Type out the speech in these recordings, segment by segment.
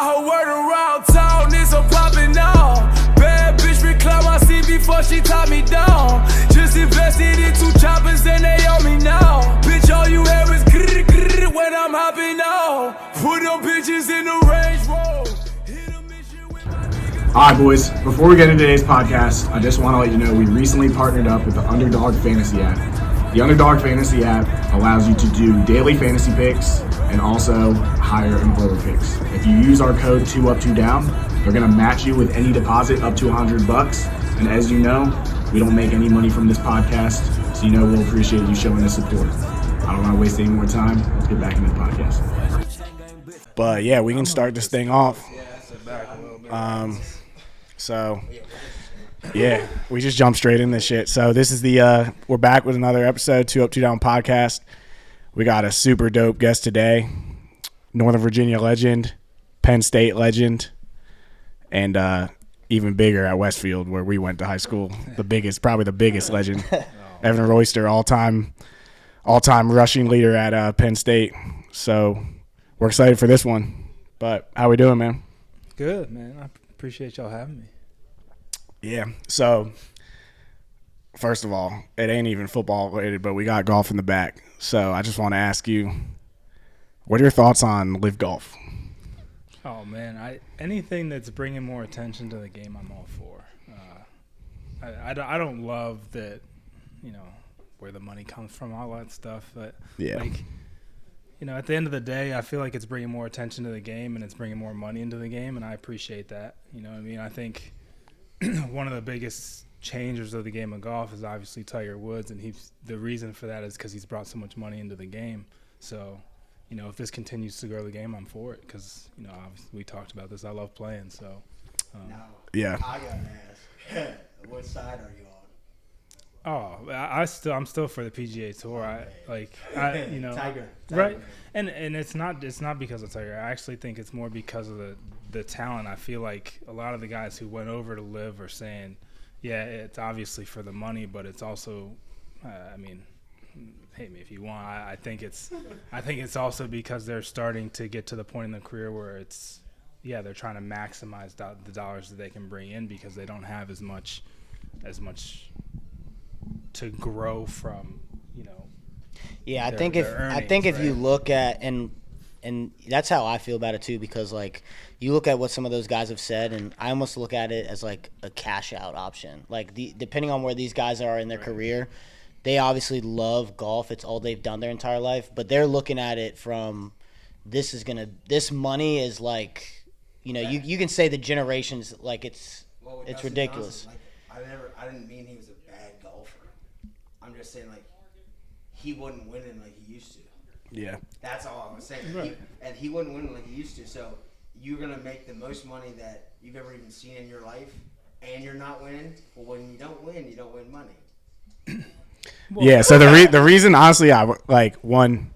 My whole word around town is a poppin' now. Bad bitch recline my seat before she top me down. Just invested in 2 choppers and they on me now. Bitch, all you hear is grrr, grrr when I'm hopping out. Put them bitches in the Range Rover. All right, boys, before we get into today's podcast, I just want to let you know we recently partnered up with the Underdog Fantasy app. The Underdog Fantasy app allows you to do daily fantasy picks and also higher and lower picks. If you use our code 2UP2DOWN, they're going to match you with any deposit up to $100. And as you know, we don't make any money from this podcast, so you know we'll appreciate you showing us support. I don't want to waste any more time. Let's get back into the podcast. But yeah, we can start this thing off. So, yeah, we just jumped straight in this shit. So this is we're back with another episode, 2UP2DOWN podcast. We got a super dope guest today, Northern Virginia legend, Penn State legend, and even bigger at Westfield where we went to high school. Probably the biggest legend, Evan Royster, all-time rushing leader at Penn State. So we're excited for this one. But how we doing, man? Good, man. I appreciate y'all having me. Yeah. So, first of all, it ain't even football related, but we got golf in the back. So, I just want to ask you, what are your thoughts on Live Golf? Oh, man. Anything that's bringing more attention to the game, I'm all for. I don't love that, where the money comes from, all that stuff. But, yeah. At the end of the day, I feel like it's bringing more attention to the game and it's bringing more money into the game, and I appreciate that. You know what I mean? I think one of the biggest changers of the game of golf is obviously Tiger Woods, and the reason for that is because he's brought so much money into the game. So, if this continues to grow the game, I'm for it because, obviously we talked about this. I love playing, so. Yeah. I got to ask, what side are you on? Oh, I'm still for the PGA Tour. Tiger. Right? And it's not because of Tiger. I actually think it's more because of the talent. I feel like a lot of the guys who went over to Live are saying, yeah, it's obviously for the money, but it's also, hate me if you want. I think it's also because they're starting to get to the point in their career where they're trying to maximize the dollars that they can bring in because they don't have as much to grow from, Yeah, I think if you look at and that's how I feel about it too, because like you look at what some of those guys have said, and I almost look at it as like a cash out option. Like depending on where these guys are in their career, they obviously love golf. It's all they've done their entire life, but they're looking at it from this money is like, you can say the generations, like it's ridiculous. Johnson, I didn't mean he was a bad golfer. I'm just saying, like, he wasn't winning like he used to. Yeah. That's all I was saying. Right. He wasn't winning like he used to. So you're going to make the most money that you've ever even seen in your life, and you're not winning. Well, when you don't win money. Yeah, so the reason, honestly, one,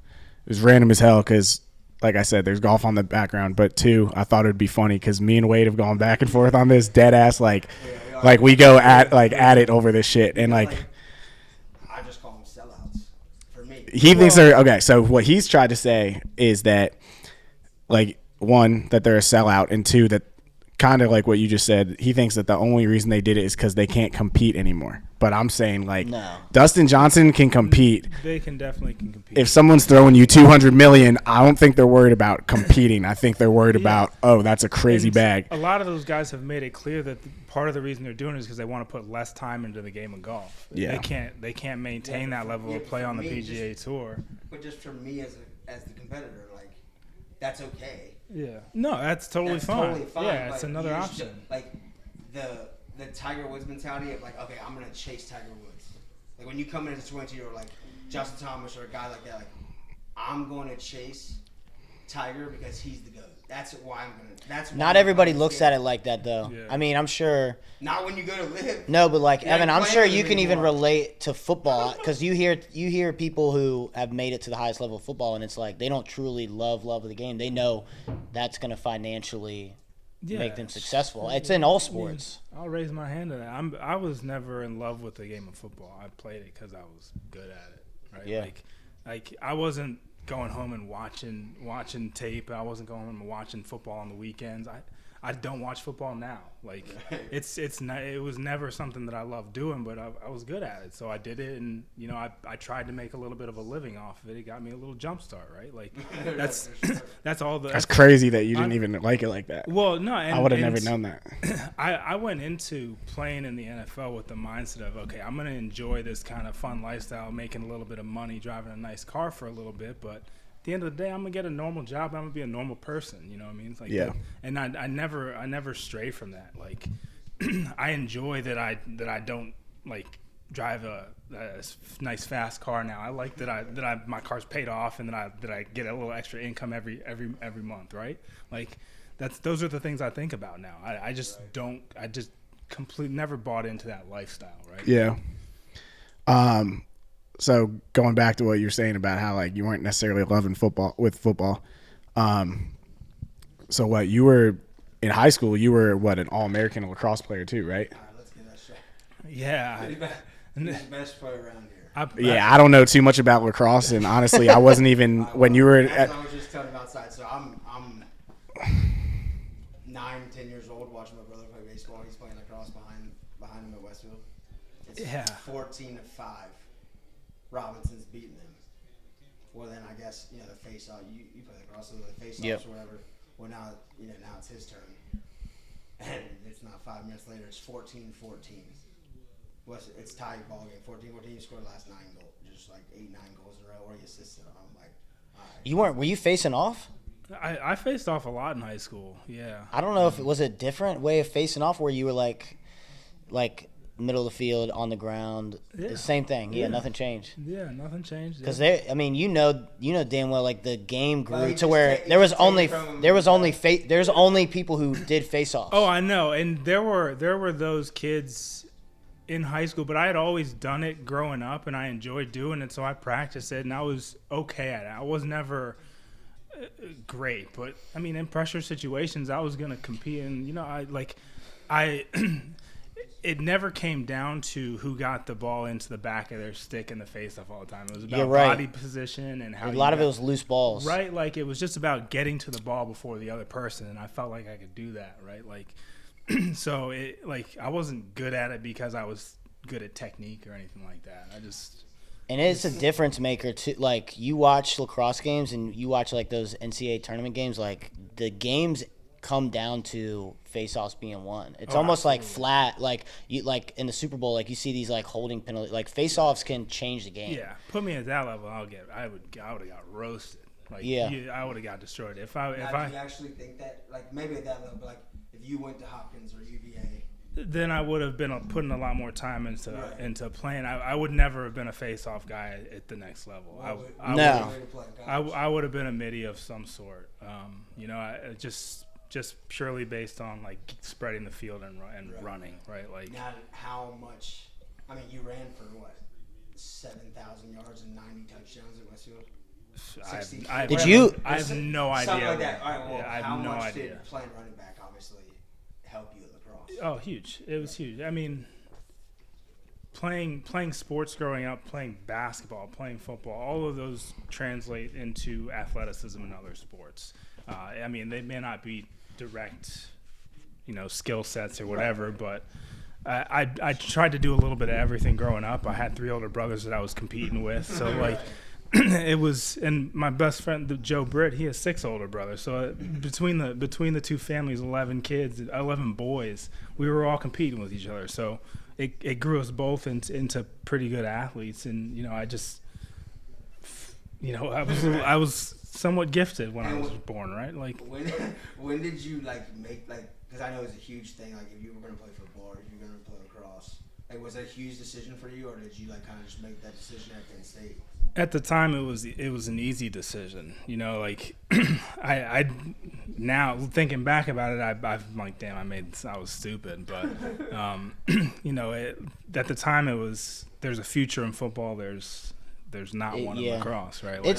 it was random as hell because, like I said, there's golf on the background. But two, I thought it would be funny because me and Wade have gone back and forth on this dead ass, like we go at it over this shit. And, I just call them sellouts for me. He thinks they're okay. So what he's tried to say is that, like, one, that they're a sellout, and two, that kind of like what you just said, he thinks that the only reason they did it is because they can't compete anymore. But I'm saying, like, no. Dustin Johnson can compete. They definitely can compete. If someone's throwing you $200 million, I don't think they're worried about competing. I think they're worried about, that's a crazy bag. A lot of those guys have made it clear that part of the reason they're doing it is because they want to put less time into the game of golf. Yeah. They can't maintain that level of play on the PGA Tour. But just for me as the competitor, like, that's okay. Yeah. No, that's totally fine. Yeah, it's another option. Like, the Tiger Woods mentality of, like, okay, I'm going to chase Tiger Woods. Like, when you come into 22 or, like, Justin Thomas or a guy like that, like, I'm going to chase Tiger because he's the GOAT. That's why I'm going to – that's why Not everybody looks at it like that, though. Yeah. I mean, I'm sure – Not when you go to Live. No, but, like, Evan, I'm sure you can even anymore. relate to football because you hear people who have made it to the highest level of football, and it's like they don't truly love the game. They know that's going to financially make them successful. It's in all sports. I'll raise my hand to that. I was never in love with the game of football. I played it because I was good at it, right? Yeah. Like I wasn't going home and watching tape. I wasn't going home and watching football on the weekends. I don't watch football now. Like it was never something that I loved doing, but I was good at it, so I did it. And you know, I tried to make a little bit of a living off of it. It got me a little jump start, right? Like that's all. That's crazy that you didn't even like it like that. Well, no, I would have never known that. I went into playing in the NFL with the mindset of, okay, I'm going to enjoy this kind of fun lifestyle, making a little bit of money, driving a nice car for a little bit, but at the end of the day, I'm gonna get a normal job. I'm gonna be a normal person. You know what I mean? It's like, yeah. And I never stray from that. Like, I enjoy that I don't like drive a nice fast car now. I like that my car's paid off and that I get a little extra income every month. Right? Like, those are the things I think about now. I just completely never bought into that lifestyle. Right? Yeah. So going back to what you're saying about how like you weren't necessarily loving football. So what, you were in high school, you were an All-American lacrosse player too, right? All right, let's get that shit. Yeah. He's the best player around here. I don't know too much about lacrosse, and honestly, I wasn't even when you were at. I was just telling him outside, so I'm 9-10 years old watching my brother play baseball. He's playing lacrosse behind him at Westfield. It's 14-5. Robinson's beating them. Well, then I guess, you know, the face-off. You play lacrosse, so the face-offs or whatever. Well, now it's his turn. And it's not 5 minutes later. It's 14-14. It's tied ball game. 14-14. You scored the last 9 goals. Just like 8-9 goals in a row, or you assisted. I'm like, all right. Were you facing off? I faced off a lot in high school. Yeah. I don't know if it was a different way of facing off where you were like middle of the field on the ground. Yeah. The same thing. Yeah, nothing changed. Yeah, nothing changed. Because you know damn well like the game grew to where there's only people who did face offs. Oh, I know, and there were those kids in high school, but I had always done it growing up, and I enjoyed doing it, so I practiced it, and I was okay at it. I was never great, but I mean, in pressure situations, I was gonna compete, and it never came down to who got the ball into the back of their stick in the face-off all the time. It was about body position and how a lot of it was loose balls. Right, like it was just about getting to the ball before the other person, and I felt like I could do that, right? Like, so I wasn't good at it because I was good at technique or anything like that. And it's a difference maker too. Like you watch lacrosse games and you watch like those NCAA tournament games. Like the games come down to face-offs being won. It's almost absolutely. Like flat. Like you like in the Super Bowl, like you see these like holding penalties. Like face-offs can change the game. Yeah, put me at that level, I would have got roasted. Like I would have got destroyed if I. Do you actually think that like maybe at that level, but like if you went to Hopkins or UVA? Then I would have been putting a lot more time into playing. I would never have been a face-off guy at the next level. I would have been a midi of some sort. Just purely based on like spreading the field and running, right? Like now, how much? I mean, you ran for what, 7,000 yards and 90 touchdowns at Westfield. I have no idea. Something like that. All right. Well, I have how no much idea. did playing running back obviously help you at lacrosse? Oh, huge! It was huge. I mean, playing sports growing up, playing basketball, playing football, all of those translate into athleticism in other sports. I mean, they may not be direct, skill sets or whatever, but I tried to do a little bit of everything growing up. I had 3 older brothers that I was competing with, so like it was, and my best friend Joe Britt, he has 6 older brothers. So between the two families, 11 kids, 11 boys, we were all competing with each other. So it grew us both into pretty good athletes, and I was somewhat gifted when I was born, right? Like when did you make because I know it's a huge thing. Like if you were going to play football or if you were going to play lacrosse, was that a huge decision for you, or did you kind of just make that decision at Penn State? At the time, it was an easy decision. I now thinking back about it, I'm like, damn, I was stupid. But at the time, it was there's a future in football. There's not one in lacrosse, right? Like,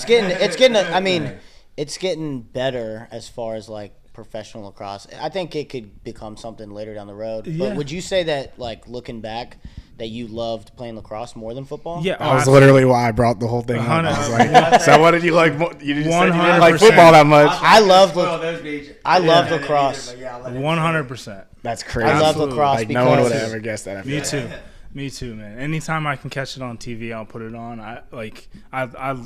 it's getting better as far as like professional lacrosse. I think it could become something later down the road. Yeah. But would you say that like looking back that you loved playing lacrosse more than football? Yeah, That was literally why I brought the whole thing up. I was like, so what did you like? You just said you didn't like football that much. I loved lacrosse. 100%. That's crazy. I love lacrosse like, because no one would have ever guessed that. Me too, man. Anytime I can catch it on TV, I'll put it on. I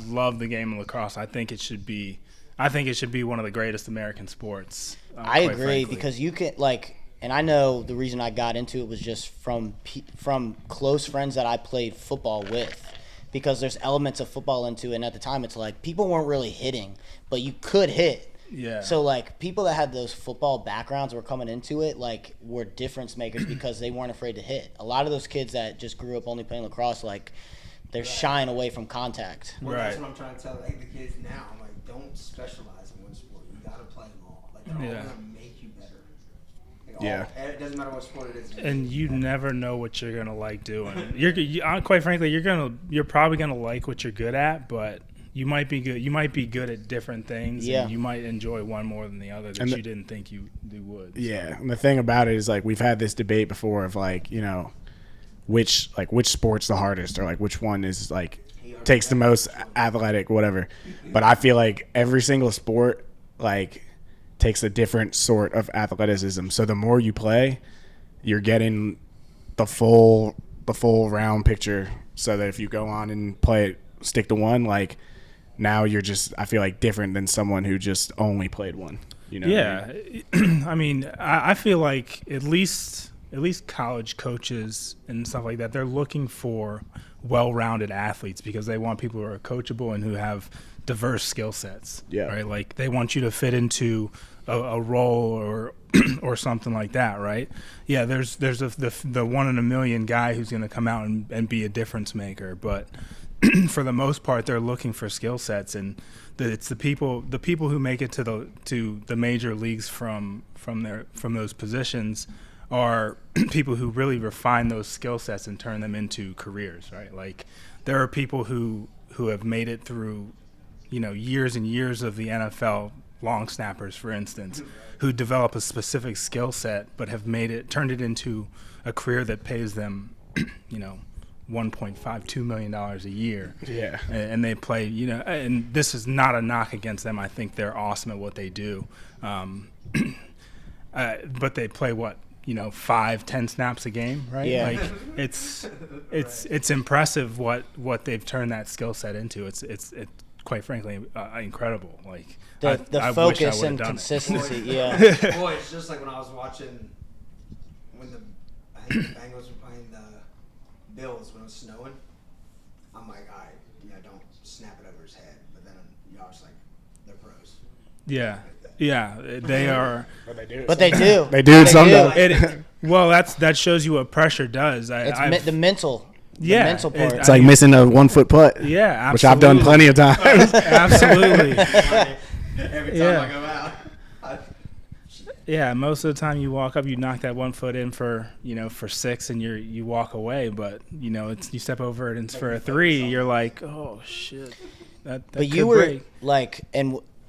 love the game of lacrosse. I think it should be one of the greatest American sports. I agree because you can and I know the reason I got into it was just from close friends that I played football with, because there's elements of football into it. And at the time, it's like people weren't really hitting, but you could hit. Yeah. So like people that had those football backgrounds were coming into it like were difference makers because they weren't afraid to hit. A lot of those kids that just grew up only playing lacrosse, like they're shying away from contact. Well, that's what I'm trying to tell the kids now. I'm like, don't specialize in one sport. You gotta play them all. Like they're all gonna make you better. It doesn't matter what sport it is. And you never know what you're gonna like doing. Quite frankly, you're probably gonna like what you're good at, but you might be good. You might be good at different things. Yeah. And you might enjoy one more than the other that you didn't think you would. Yeah. And the thing about it is like we've had this debate before of like, you know, which sport's the hardest or like which one is like takes the most athletic, whatever. But I feel like every single sport like takes a different sort of athleticism. So the more you play, you're getting the full round picture. So that if you go on and stick to one, like now you're just, I feel like, different than someone who just only played one. You know? Yeah. I mean, I feel like at least college coaches and stuff like that, they're looking for well-rounded athletes because they want people who are coachable and who have diverse skill sets. Yeah. Right. Like they want you to fit into a role or something like that. Right. Yeah. There's the 1 in a million guy who's going to come out and be a difference maker, but for the most part, they're looking for skill sets, and it's the people who make it to the major leagues from those positions are people who really refine those skill sets and turn them into careers, right? Like there are people who have made it through, you know, years and years of the NFL, long snappers, for instance, who develop a specific skill set but have turned it into a career that pays them, you know, $1.52 million a year. Yeah. And they play, you know, and this is not a knock against them. I think they're awesome at what they do. But they play 5-10 snaps a game, right? Yeah. Like it's impressive what they've turned that skill set into. It's quite frankly incredible. Like the focus and consistency. Yeah. Boy, it's just like when I was watching when I think the Bengals were playing the Bills when it was snowing. I'm like, all right, don't snap it over his head. But then y'all just like, they're pros. Yeah. Yeah, they are. But they do. They do sometimes. Well, that shows you what pressure does. It's the mental. Yeah, the mental part. It's like missing a 1 foot putt. Yeah, absolutely. Which I've done plenty of times. Absolutely. Every time I go out. Yeah, most of the time you walk up, you knock that 1 foot in for 6, and you walk away. But you step over it and it's for a 3. You're like, oh shit. That but you were break.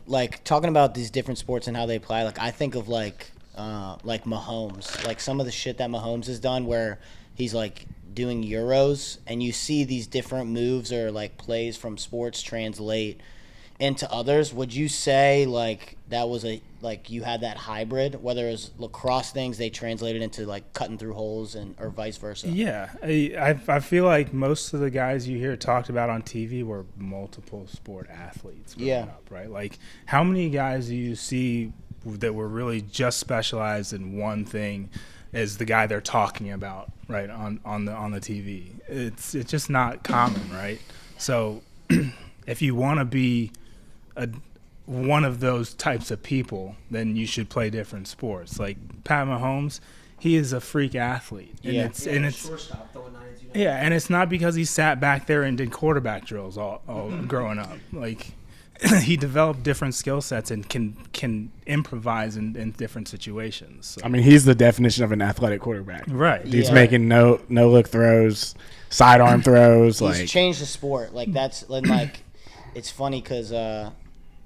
Like talking about these different sports and how they play. Like I think of like Mahomes, like some of the shit that Mahomes has done, where he's like doing Euros, and you see these different moves or like plays from sports translate into others. Would you say like that was you had that hybrid, whether it was lacrosse things they translated into like cutting through holes or vice versa? Yeah, I feel like most of the guys you hear talked about on TV were multiple sport athletes growing up, right? Like how many guys do you see that were really just specialized in one thing as the guy they're talking about, right, on the TV? It's just not common, right? So if you want to be one of those types of people, then you should play different sports. Like Pat Mahomes, he is a freak athlete, and it's shortstop throwing 92. Yeah, and it's not because he sat back there and did quarterback drills all growing up. Like he developed different skill sets and can improvise in different situations. So. I mean, he's the definition of an athletic quarterback. Right. Dude's making no look throws, sidearm throws. He's changed the sport. Like that's like it's funny because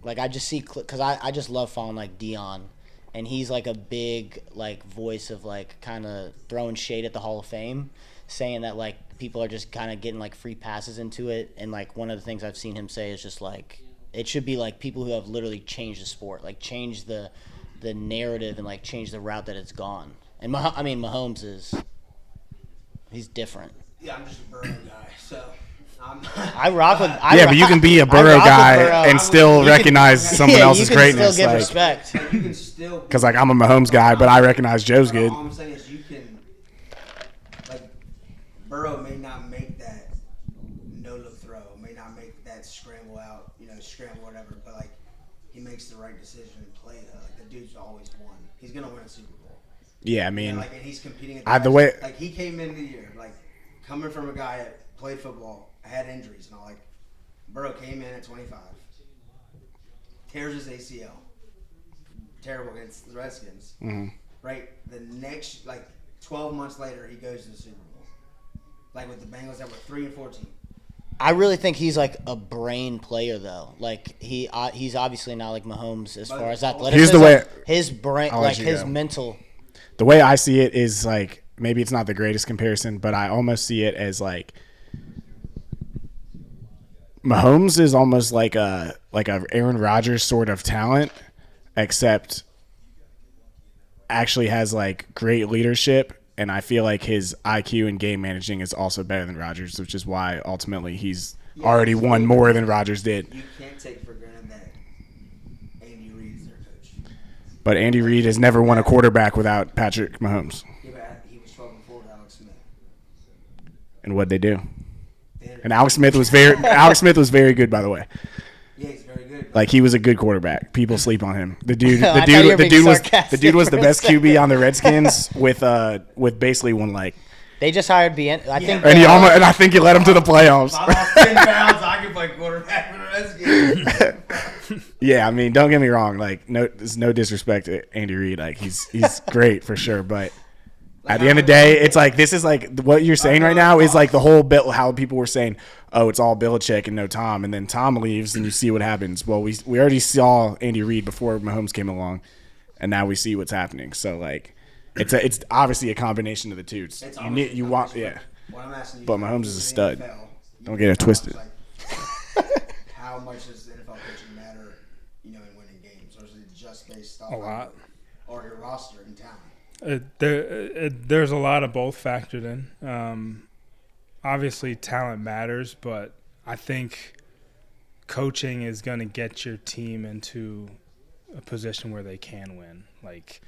like I just see because I just love following like Dion, and he's like a big like voice of like kind of throwing shade at the Hall of Fame. saying that like people are just kind of getting like free passes into it, and like one of the things I've seen him say is just like it should be like people who have literally changed the sport, like changed the narrative and like changed the route that it's gone. And Mahomes he's different. Yeah, I'm just a Burrow guy, so. But you can be a Burrow guy and still recognize someone else's greatness. Still give respect. You can still because like I'm a Mahomes guy, but I recognize Joe's good. All I'm saying is you can, like, Burrow may not make that no-look throw, may not make that scramble out, scramble whatever, but like he makes the right decision and play that. Like the dude's always won. He's gonna win a Super Bowl. Yeah, I mean, and he's competing at the way like he came in the year like coming from a guy that played football, had injuries and all. Like Burrow came in at 25, tears his ACL, terrible against the Redskins. Mm-hmm. Right, the next 12 months later, he goes to the Super Bowl, like with the Bengals that were 3-14. I really think he's like a brain player though. Like he's obviously not like Mahomes as far as athleticism. Here's the way his brain, like his mental. The way I see it is like maybe it's not the greatest comparison, but I almost see it as like Mahomes is almost like a Aaron Rodgers sort of talent, except actually has like great leadership. And I feel like his IQ and game managing is also better than Rodgers, which is why ultimately he's already won more than Rodgers did. You can't take for granted that Andy Reid is their coach. But Andy Reid has never won a quarterback without Patrick Mahomes. Yeah, but he was 12-4 with Alex Smith. And what'd they do? And Alex Smith was very good, by the way. Yeah, he's very good. Like he was a good quarterback. People sleep on him. The dude was the best QB on the Redskins with basically one leg. They just hired I think, and I think he led him to the playoffs. If I lost 10 pounds, I can play quarterback for the Redskins. Yeah, I mean, don't get me wrong. Like, there's no disrespect to Andy Reid. Like, he's great for sure, but. At the end of the day, it's like this is like what you're saying right now is like the whole bit how people were saying, oh, it's all Belichick and no Tom, and then Tom leaves and you see what happens. Well, we already saw Andy Reid before Mahomes came along, and now we see what's happening. So like, it's obviously a combination of the two. What I'm asking you, but Mahomes is a stud. Don't get it twisted. How much does NFL coaching matter, in winning games, or is it just based off a lot, or your roster and talent? There's a lot of both factored in. Obviously, talent matters, but I think coaching is going to get your team into a position where they can win. Like,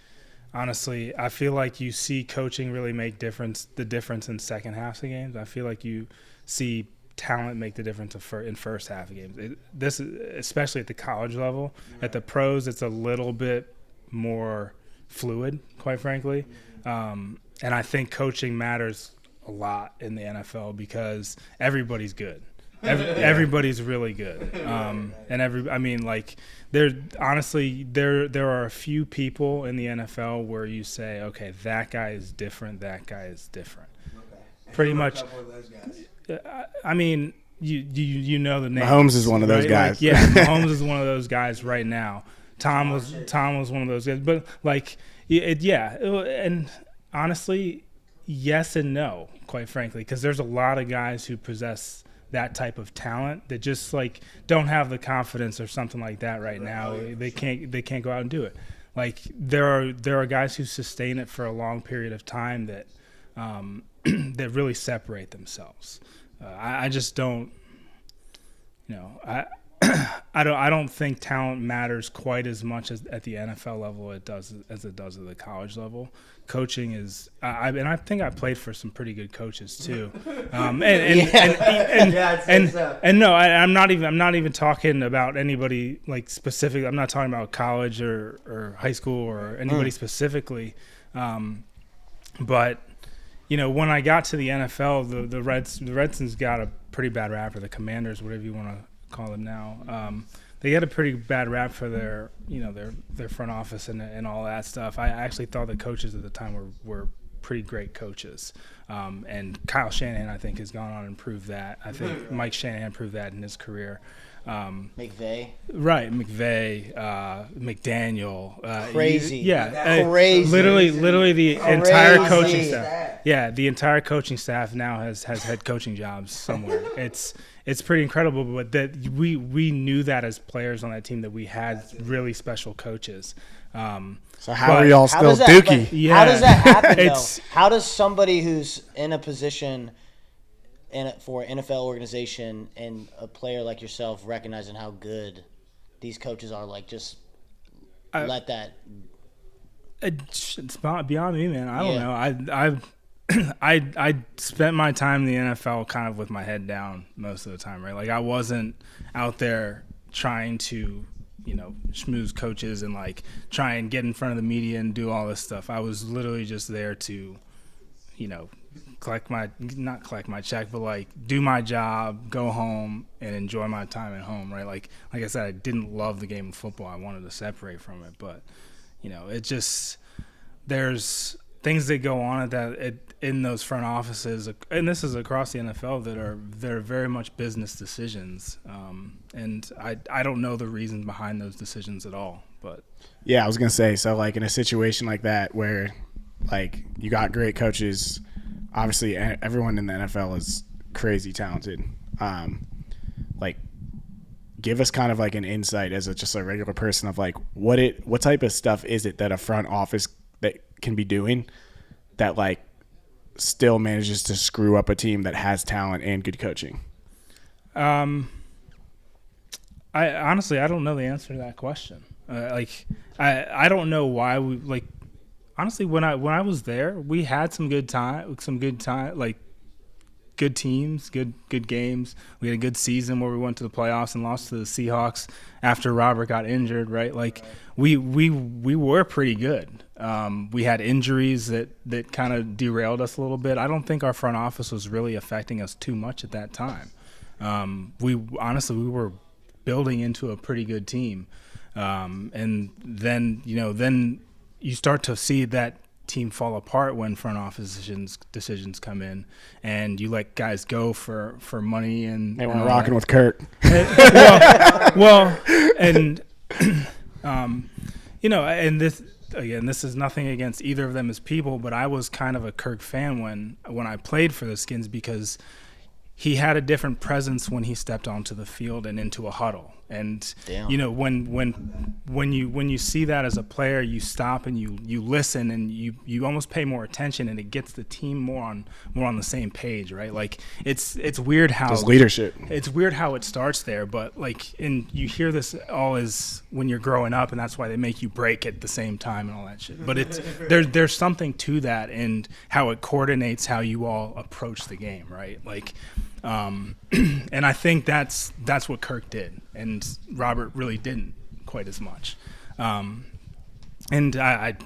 honestly, I feel like you see coaching really make the difference in second halves of games. I feel like you see talent make the difference in first half of games. This, especially at the college level. At the pros, it's a little bit more fluid, quite frankly. And I think coaching matters a lot in the NFL because everybody's good. Everybody's really good. There are a few people in the NFL where you say, okay, that guy is different, that guy is different. Okay. Pretty much. Those guys? I mean, you know the name. Mahomes is one of those guys. Like, yeah, Mahomes is one of those guys right now. Tom was one of those guys, but like, and honestly, yes and no, quite frankly, because there's a lot of guys who possess that type of talent that just like don't have the confidence or something like that right now. They can't go out and do it. Like there are guys who sustain it for a long period of time that that really separate themselves. I just don't, I don't think talent matters quite as much as at the NFL level as it does at the college level. Coaching is, and I think I played for some pretty good coaches too. I'm not even talking about anybody like specific. I'm not talking about college or high school or anybody specifically. But when I got to the NFL, the Redskins got a pretty bad rap, or the Commanders, whatever you want to call them now. They get a pretty bad rap for their front office and all that stuff. I actually thought the coaches at the time were pretty great coaches. And Kyle Shanahan, I think, has gone on and proved that. I think Mike Shanahan proved that in his career. McVay. Right, McVay, McDaniel. Crazy. Crazy. Literally the entire coaching staff. Yeah, the entire coaching staff now has head coaching jobs somewhere. It's pretty incredible, but that we knew that as players on that team that we had really special coaches. So how are y'all still dookie? Yeah. How does that happen, though? How does somebody who's in a position for an NFL organization and a player like yourself recognizing how good these coaches are, like, just let that? It's beyond me, man. I don't know. I spent my time in the NFL kind of with my head down most of the time, right? Like, I wasn't out there trying to, schmooze coaches and like try and get in front of the media and do all this stuff. I was literally just there to, not collect my check, but like do my job, go home and enjoy my time at home, right? Like I said, I didn't love the game of football. I wanted to separate from it, but it just, there's things that go on in those front offices, and this is across the NFL, that are very much business decisions, and I don't know the reasons behind those decisions at all. But yeah, I was gonna say, so like in a situation like that where like you got great coaches, obviously everyone in the NFL is crazy talented. Like, give us kind of like an insight as just a regular person of like what type of stuff is it that a front office that can be doing that like still manages to screw up a team that has talent and good coaching? I honestly, I don't know the answer to that question. I don't know why we, like, honestly, when I was there, we had some good time, like good teams, good games. We had a good season where we went to the playoffs and lost to the Seahawks after Robert got injured, right? Like we were pretty good. We had injuries that kind of derailed us a little bit. I don't think our front office was really affecting us too much at that time. We were building into a pretty good team. And then you start to see that team fall apart when front office decisions come in, and you let guys go for money, and they were rocking with Kirk. And this is nothing against either of them as people, but I was kind of a Kirk fan when I played for the Skins, because he had a different presence when he stepped onto the field and into a huddle. And when you see that as a player, you stop and you listen and you almost pay more attention, and it gets the team more on the same page, right? Like it's weird how just leadership. It's weird how it starts there, but you hear this all as when you're growing up, and that's why they make you break at the same time and all that shit. But there's something to that, and how it coordinates how you all approach the game, right? Like. And I think that's what Kirk did, and Robert really didn't quite as much. And I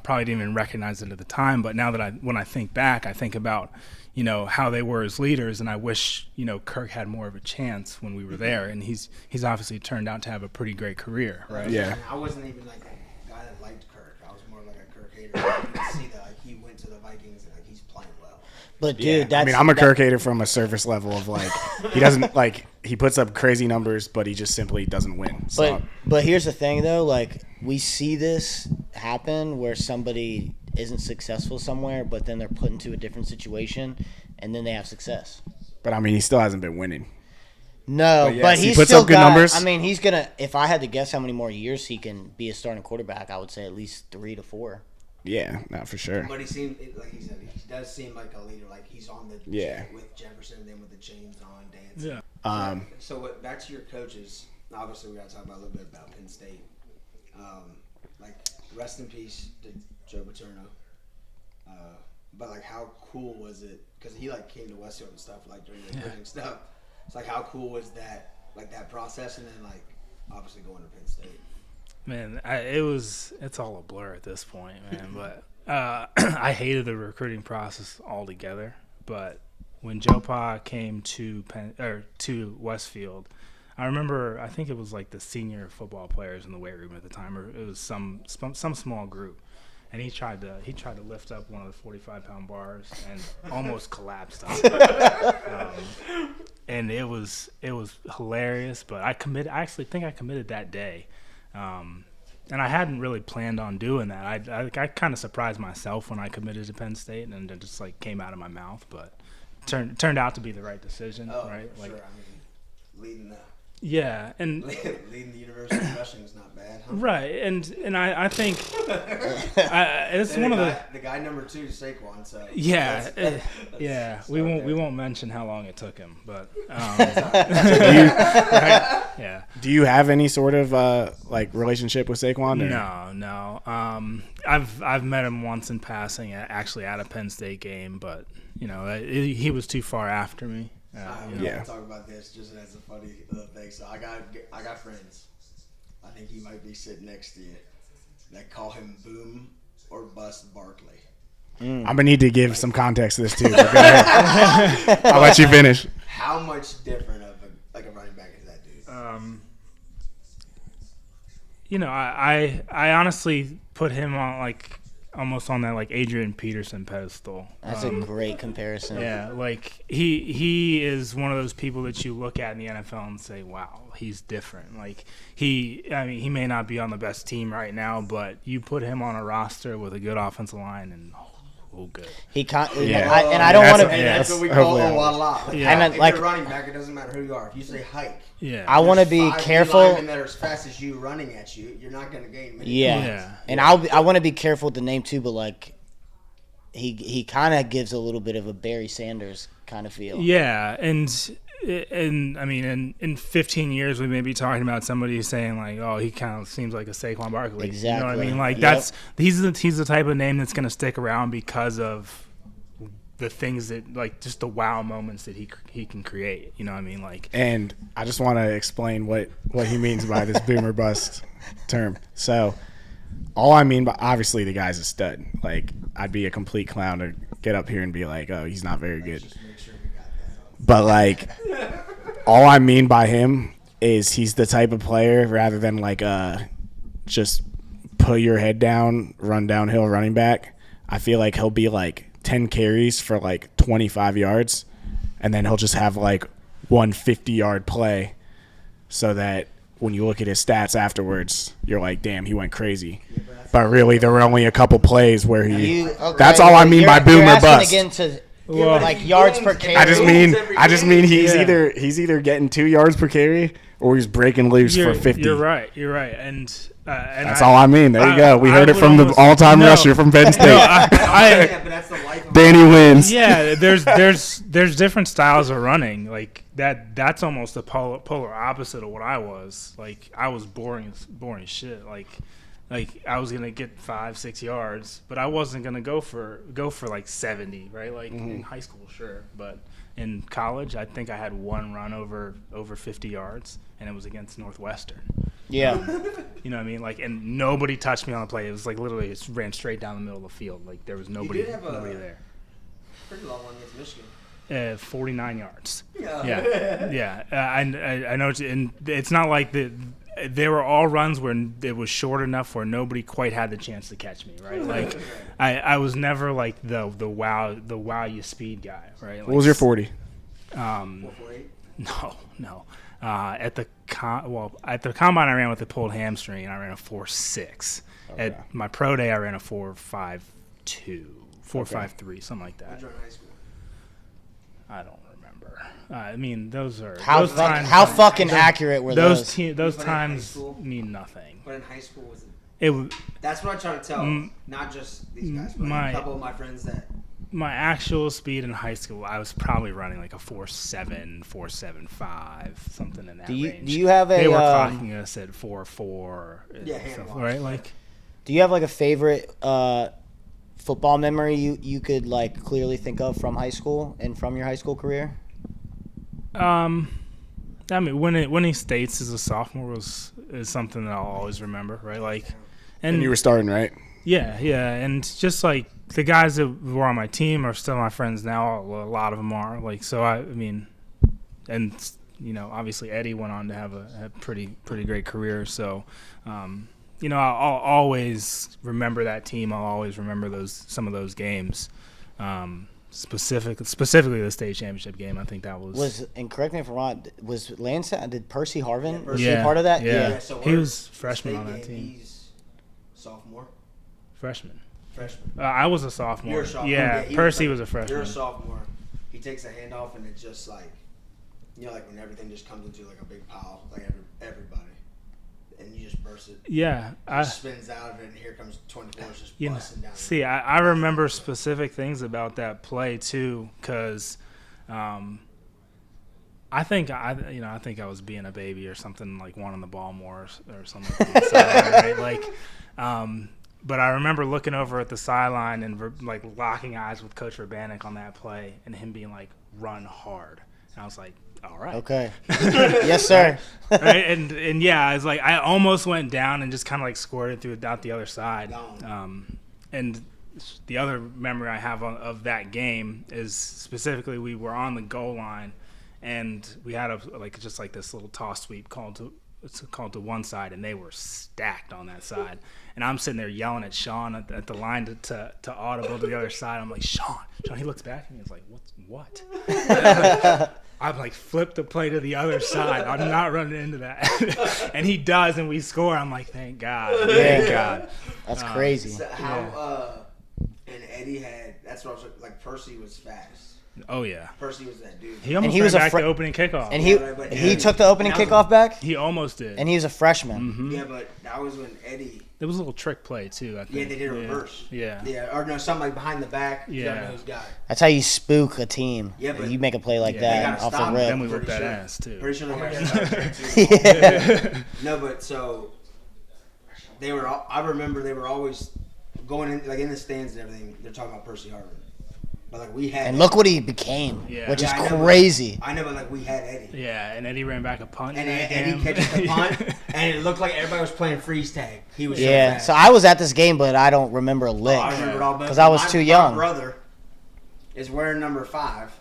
probably didn't even recognize it at the time, but now that when I think back, I think about, how they were as leaders, and I wish, Kirk had more of a chance when we were there, and he's obviously turned out to have a pretty great career, right? Yeah. I wasn't even like a guy that liked Kirk. I was more like a Kirk hater. You can see that he went to the Vikings and he's playing well. But dude, I'm a Kirk hater from a surface level of like he doesn't like he puts up crazy numbers, but he just simply doesn't win. So. But here's the thing though, like we see this happen where somebody isn't successful somewhere, but then they're put into a different situation, and then they have success. But I mean, he still hasn't been winning. No, yes, but he puts up good numbers. I mean, he's gonna. If I had to guess how many more years he can be a starting quarterback, I would say at least 3 to 4. Yeah, not for sure. But he seems like he said, he does seem like a leader. Like he's on the with Jefferson, then with the chains on, dancing. Yeah. So back to your coaches. Obviously, we got to talk about a little bit about Penn State. Like rest in peace to Joe Paterno. But like, how cool was it? Because he like came to Westfield and stuff like during the recruiting stuff. It's like, how cool was that? Like that process, and then like obviously going to Penn State. Man, it's all a blur at this point, man. But I hated the recruiting process altogether. But when Joe Pa came to to Westfield, I remember, I think it was like the senior football players in the weight room at the time, or it was some small group. and he tried to lift up one of the 45-pound bars and almost collapsed on it. And it was hilarious, but I actually think I committed that day. And I hadn't really planned on doing that. I kind of surprised myself when I committed to Penn State, and it just like came out of my mouth. But turned out to be the right decision, right? Sure. Like, I mean, leading the leading the university rushing is not bad. Huh? Right, and I think it's and one of the guy number 2 is Saquon. So that's we won't mention how long it took him, but Do you have any sort of like relationship with Saquon? Or? No. I've met him once in passing, actually at a Penn State game, but he was too far after me. We can talk about this just as a funny little thing. So I got friends. I think he might be sitting next to you. That call him Boom or Bust Barkley. I'm gonna need to give some context to this too. But go ahead. I'll let you finish. How much different of a running back is that dude? I honestly put him on almost on that Adrian Peterson pedestal. That's a great comparison. Yeah, he is one of those people that you look at in the NFL and say, "Wow, he's different." He may not be on the best team right now, but you put him on a roster with a good offensive line and good. I don't want to. That's what we call a lot. Yeah. And if you're running back, it doesn't matter who you are. If you say hike, I want to be careful. Linemen that are as fast as you running at you, you're not going to gain many. Yeah. And I want to be careful with the name too, but he kind of gives a little bit of a Barry Sanders kind of feel. Yeah, and I mean, in 15 years, we may be talking about somebody saying he kind of seems like a Saquon Barkley. Exactly. You know what I mean? He's the type of name that's going to stick around because of the things that just the wow moments that he can create. You know what I mean? And I just want to explain what he means by this boomer bust term. So all I mean by, obviously the guy's a stud. I'd be a complete clown to get up here and be like, oh, he's not very good. But all I mean by him is he's the type of player rather than just put your head down, run downhill running back. I feel like he'll be 10 carries for 25 yards, and then he'll just have one 50-yard play, so that when you look at his stats afterwards, you're like, damn, he went crazy. But really, there were only a couple plays where that's all I mean by boomer bust. Yards per carry. I just mean he's either getting 2 yards per carry or he's breaking loose for 50. You're right, and that's all I mean. There you go. We heard it from the all-time rusher from Penn State. But that's the life of Danny wins. Yeah, there's different styles of running. That's almost the polar opposite of what I was. I was boring as shit. I was gonna get 5-6 yards, but I wasn't gonna go for 70, right? In high school, sure, but in college, I think I had one run over 50 yards, and it was against Northwestern. Yeah, you know what I mean? And nobody touched me on the play. It was literally just ran straight down the middle of the field. There was nobody there. Pretty long one against Michigan. 49 yards. Yeah. I know, and it's not like they were all runs where it was short enough where nobody quite had the chance to catch me, right? I was never the wow you speed guy, right? What was your 40? 4.48? No. At the combine, I ran with a pulled hamstring. I ran a 4.6. Okay. At my pro day, I ran a 4.52, 4.53, something like that. Where'd you run high school? I don't remember. I mean, those are how fucking accurate were those? Those times mean nothing. But in high school, was it? That's what I'm trying to tell. Not just these guys, but a couple of my friends that. My actual speed in high school, I was probably running a 4.7, 4.75, something in that range. Do you have a? They were talking us at 4.4. Yeah, stuff, right? Do you have a favorite football memory you could clearly think of from high school and from your high school career? I mean, winning states as a sophomore is something that I'll always remember, right? And you were starting, right? Yeah, and just the guys that were on my team are still my friends now. A lot of them are. So I mean, and obviously Eddie went on to have a pretty great career. So, I'll always remember that team. I'll always remember some of those games. Specifically the state championship game. I think that was. And correct me if I'm wrong. Was Lance? Did Percy Harvin was he part of that? Yeah. So he was freshman on that team. He's sophomore. Freshman. I was a sophomore. You're a sophomore. Yeah, Percy was a freshman. You're a sophomore. He takes a handoff and it's just like, like when everything just comes into like a big pile, like everybody. And you just burst it. Yeah. It spins out of it, and here comes 24 just busting down. See, I remember specific things about that play, too, because I think I was being a baby or something, like wanting the ball more or something. Right? Like, but I remember looking over at the sideline and, like, locking eyes with Coach Urbanek on that play and him being like, run hard. And I was like, all right. Okay. Yes, sir. Right? And yeah, I was like, I almost went down and just kind of like squirted through out the other side. And the other memory I have of that game is specifically we were on the goal line and we had just this little toss sweep called to one side, and they were stacked on that side. And I'm sitting there yelling at Sean at the line to audible to the other side. I'm like, Sean. He looks back at me and he's like, what? I'm like, flip the play to the other side. I'm not running into that. And he does, and we score. I'm like, thank God. Thank God. That's crazy. So how and Eddie that's what I was like, Percy was fast. Oh, yeah. Percy was that dude. He almost ran back the opening kickoff. And he took the opening kickoff back? He almost did. And he was a freshman. Mm-hmm. Yeah, but that was when Eddie... There was a little trick play, too, I think. Yeah, they did a reverse. Yeah. Yeah, or no, something like behind the back. Yeah. Who's got it. That's how you spook a team. Yeah, but you make a play like that off the rip. Then we whipped that ass, too. Pretty sure they got too. No, but so... I remember they were always going in, like in the stands and everything. They're talking about Percy Harvin. But like we had, and look what he became, which is crazy. I know, but like we had Eddie. Yeah, and Eddie ran back a punt. And Eddie catches the punt, and it looked like everybody was playing freeze tag. He was so I was at this game, but I don't remember a lick because I was too young. My brother is wearing number 5,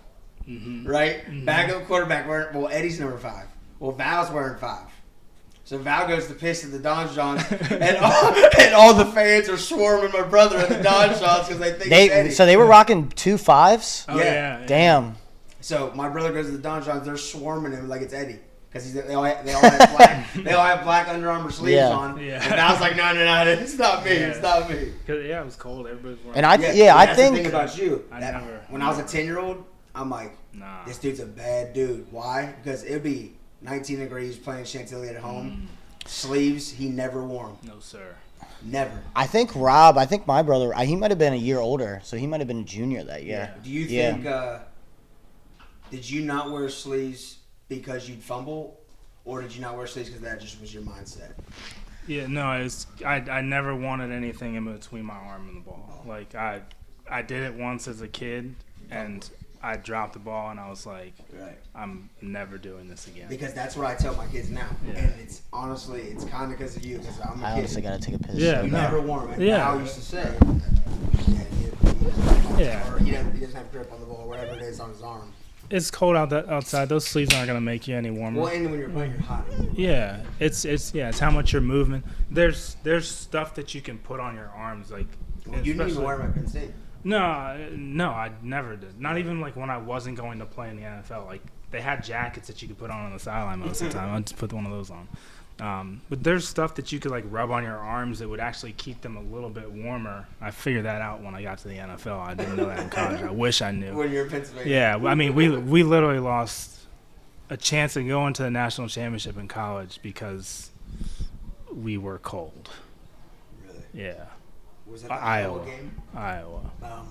right? Backup quarterback wearing. Well, Eddie's number 5. Well, Val's wearing 5. So Val goes to piss at the Don Johns, and all the fans are swarming my brother at the Don Johns because they think it's Eddie. So they were rocking 2 5s? Oh, yeah. Damn. So my brother goes to the Don Johns, they're swarming him like it's Eddie. Because they all have black Under Armour sleeves on. Yeah. And Val's like, no, it's not me. Yeah. It's not me. It was cold. Everybody's wearing and I think the thing about you. When I was a 10-year-old, I'm like, this dude's a bad dude. Why? Because it'd be 19 degrees playing Chantilly at home. Sleeves, he never wore them. No, sir. Never. I think my brother, he might have been a year older, so he might have been a junior that year. Yeah. Do you think, did you not wear sleeves because you'd fumble, or did you not wear sleeves because that just was your mindset? Yeah, no, I never wanted anything in between my arm and the ball. Like, I did it once as a kid, and I dropped the ball, and I was like, I'm never doing this again. Because that's what I tell my kids now. Yeah. And it's honestly, it's kind of because of you, because I'm a kid. I honestly got to take a piss. Yeah, you never wore them. And Al used to say, or he doesn't have grip on the ball, whatever it is on his arm. It's cold outside. Those sleeves aren't going to make you any warmer. Well, and when you're playing, you're hot. Yeah, it's how much you're moving. There's stuff that you can put on your arms, like. Well, you didn't even wear them at Penn State. No, I never did. Not even like when I wasn't going to play in the NFL. Like they had jackets that you could put on the sideline most of the time. I just put one of those on. But there's stuff that you could like rub on your arms that would actually keep them a little bit warmer. I figured that out when I got to the NFL. I didn't know that in college. I wish I knew. When you're in Pennsylvania. Yeah, I mean we literally lost a chance of going to the national championship in college because we were cold. Really? Yeah. Was it the Iowa game? Iowa.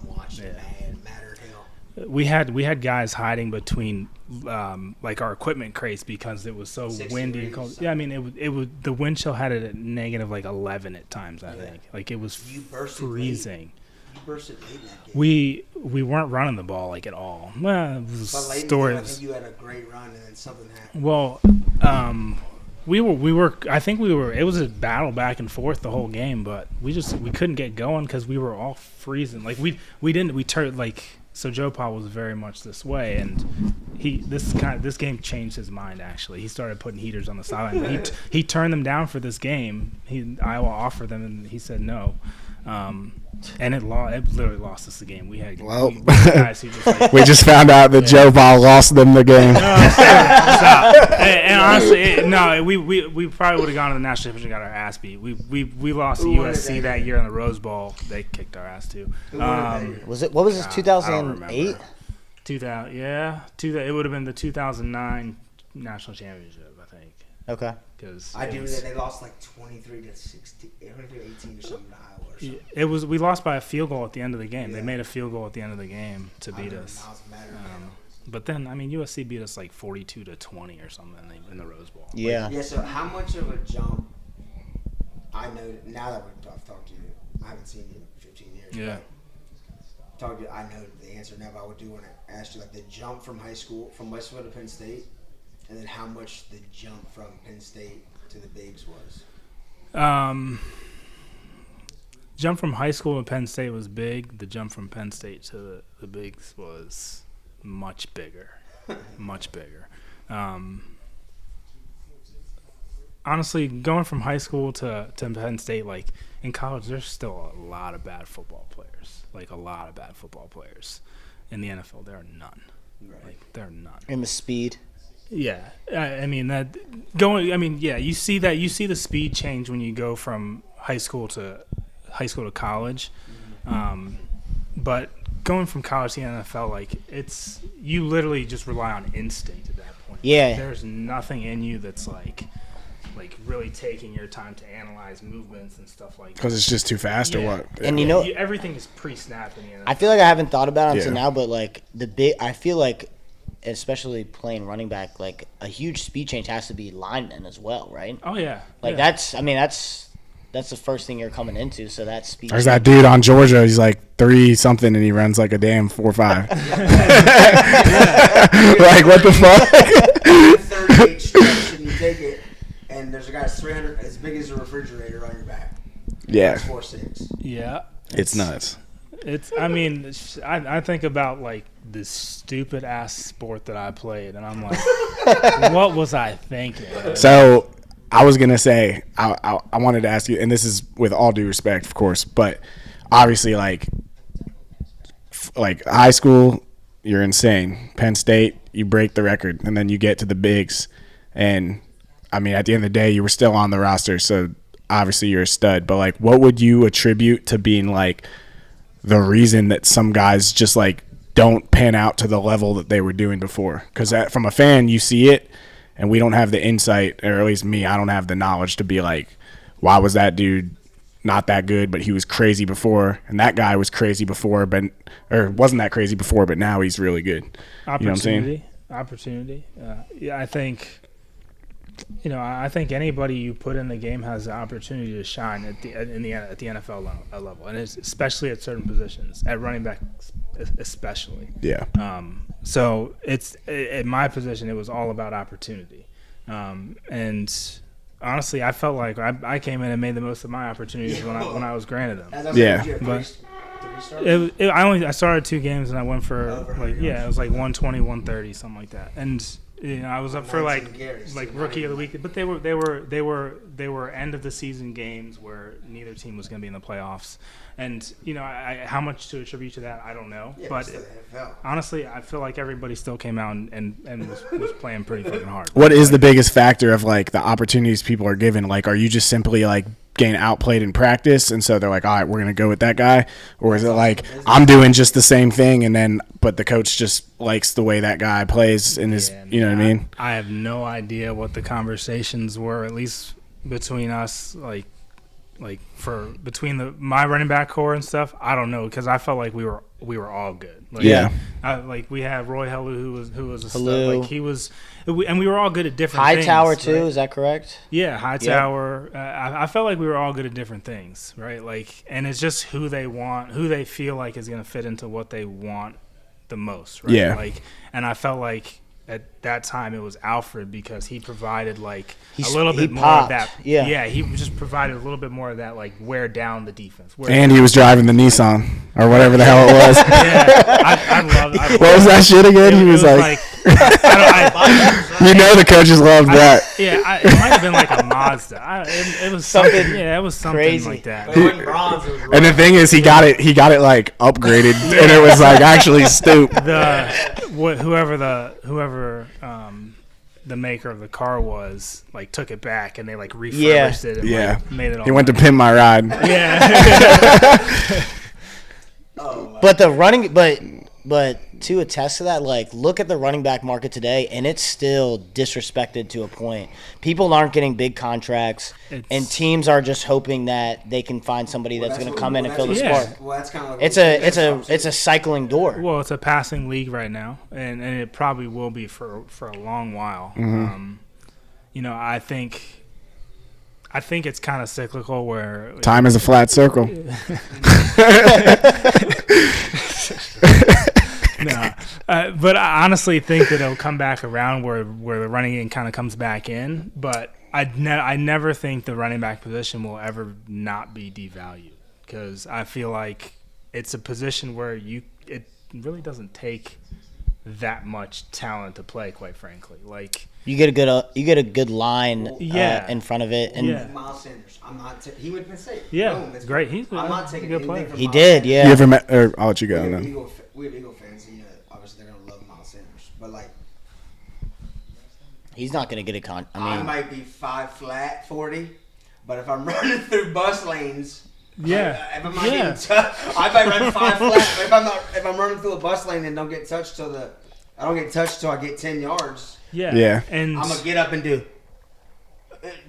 Watched it, man. Mattered hell. We had guys hiding between like our equipment crates because it was so windy and cold. Yeah, I mean it would the wind chill had it at negative like 11 at times. I think like it was freezing. You bursted late in that game. We weren't running the ball like at all. Well, it was but late stories. I think you had a great run and then something happened. Well, we were. I think we were. It was a battle back and forth the whole game, but we couldn't get going because we were all freezing. Like we turned like so. Joe Paul was very much this way, and this game changed his mind. Actually, he started putting heaters on the sideline. He turned them down for this game. Iowa offered them, and he said no. And it literally lost us the game. We had guys who just we just found out that Joe Ball lost them the game. Stop. And honestly, we probably would have gone to the national championship and got our ass beat. We lost to USC that year in the Rose Bowl. They kicked our ass too. What was this? 2008. 2000, yeah. It would have been the 2009 national championship, I think. Okay. Because I do that they lost like 23 to 16, 23 to 18 or something to Iowa or something. It was we lost by a field goal at the end of the game. Yeah. They made a field goal at the end of the game to beat us. But then USC beat us like 42 to 20 or something in the Rose Bowl. Yeah. Yeah. So how much of a jump? I know now that I've talked to you, I haven't seen you in 15 years. Yeah. Talk to you, I know the answer now, but I would do want to ask you like the jump from high school, from Westfield to Penn State. And then how much the jump from Penn State to the bigs was? Jump from high school to Penn State was big. The jump from Penn State to the bigs was much bigger. Much bigger. Honestly, going from high school to Penn State, like in college, there's still a lot of bad football players. Like a lot of bad football players. In the NFL, there are none. Right. Like there are none. And the speed. Yeah, you see that. You see the speed change when you go from high school to college, but going from college to the NFL, like you literally just rely on instinct at that point. Yeah, there's nothing in you that's like really taking your time to analyze movements and stuff like that. Because it's just too fast or what? And everything is pre-snapped in the NFL. I feel like I haven't thought about it until now, but like I feel like, especially playing running back, like a huge speed change has to be linemen as well, right? Oh yeah, like that's the first thing you're coming into. So that speed. There's that dude on Georgia. He's like 3 something, and he runs like a damn 4.5. Like what the fuck? 38 stretch and you take it, and there's a guy that's 300 as big as a refrigerator on your back. Yeah. 4'6". Yeah. It's nuts. I think about like this stupid ass sport that I played, and I'm like, what was I thinking? So I was gonna say I wanted to ask you, and this is with all due respect, of course, but obviously like high school, you're insane. Penn State, you break the record, and then you get to the bigs, and I mean at the end of the day, you were still on the roster, so obviously you're a stud. But like, what would you attribute to being like the reason that some guys just like don't pan out to the level that they were doing before? Because from a fan, you see it, and we don't have the insight, or at least me, I don't have the knowledge to be like, why was that dude not that good, but he was crazy before, and that guy was crazy before, or wasn't that crazy before, but now he's really good. Opportunity. You know what I'm saying? Opportunity. Yeah, I think anybody you put in the game has the opportunity to shine at the NFL level, and especially at certain positions, at running back especially. Yeah. So it's at my position, it was all about opportunity, and honestly, I felt like I came in and made the most of my opportunities when I was granted them. Yeah. But I started 2 games and I went for it was like 120, 130, something like that, and. I was up for like rookie of the week, but they were end of the season games where neither team was going to be in the playoffs, and how much to attribute to that I don't know, but honestly I feel like everybody still came out and was playing pretty fucking hard. What is the biggest factor of like the opportunities people are given? Like, are you just simply like getting outplayed in practice, and so they're like, all right, we're gonna go with that guy, or is it like I'm doing just the same thing, and but the coach just likes the way that guy plays and is, you know what I mean? I have no idea what the conversations were, at least between us, like between my running back core and stuff. I don't know, because I felt like we were all good. Like, we had Roy Hellu who was a stud. Like he was, and we were all good at different things. Hightower too, right? Is that correct? Yeah, Hightower. Yep. I felt like we were all good at different things, right? Like, and it's just who they want, who they feel like is going to fit into what they want the most, right? Yeah. Like, and I felt like at that time it was Alfred, because he provided like a little bit more of that. Yeah, he just provided a little bit more of that, like wear down the defense. And he was driving the Nissan or whatever the hell it was. Yeah, I love what was that shit again? He was like You know the coaches loved that. Yeah, it might have been like a Mazda. It was something. Yeah, it was something crazy. like that. But it wasn't bronze. It was And the thing is, he got it like upgraded, and it was like actually stoop. Whoever the maker of the car was, like, took it back and they like refurbished it and like, made it all. He went to Pimp My Ride. Yeah. But the running, but to attest to that, like, look at the running back market today, and it's still disrespected to a point. People aren't getting big contracts, and teams are just hoping that they can find somebody that's going to come in and fill the spot. Well, that's kind of like It's a cycling door. Well, it's a passing league right now, and it probably will be for a long while. You know, I think it's kind of cyclical where Time is a flat circle. No, but I honestly think that it'll come back around where the running game kind of comes back in. But I never think the running back position will ever not be devalued, because I feel like it's a position where it really doesn't take that much talent to play, quite frankly. Like, you get a good line in front of it, and Miles Sanders. He went to Penn State. Yeah, Boom, that's great. I'm not taking a good anything player. from he Miles did. Sanders. Yeah. You ever met? Or I'll let you go. We Then. have Eagle fans. You know, obviously they're gonna love Miles Sanders, but like, he's not going to get a I might be 5 flat 40, but if I'm running through bus lanes. If I'm not getting touched, I might run 5 flat. But if I'm running through a bus lane and don't get touched till I get 10 yards. Yeah. And I'm gonna get up and do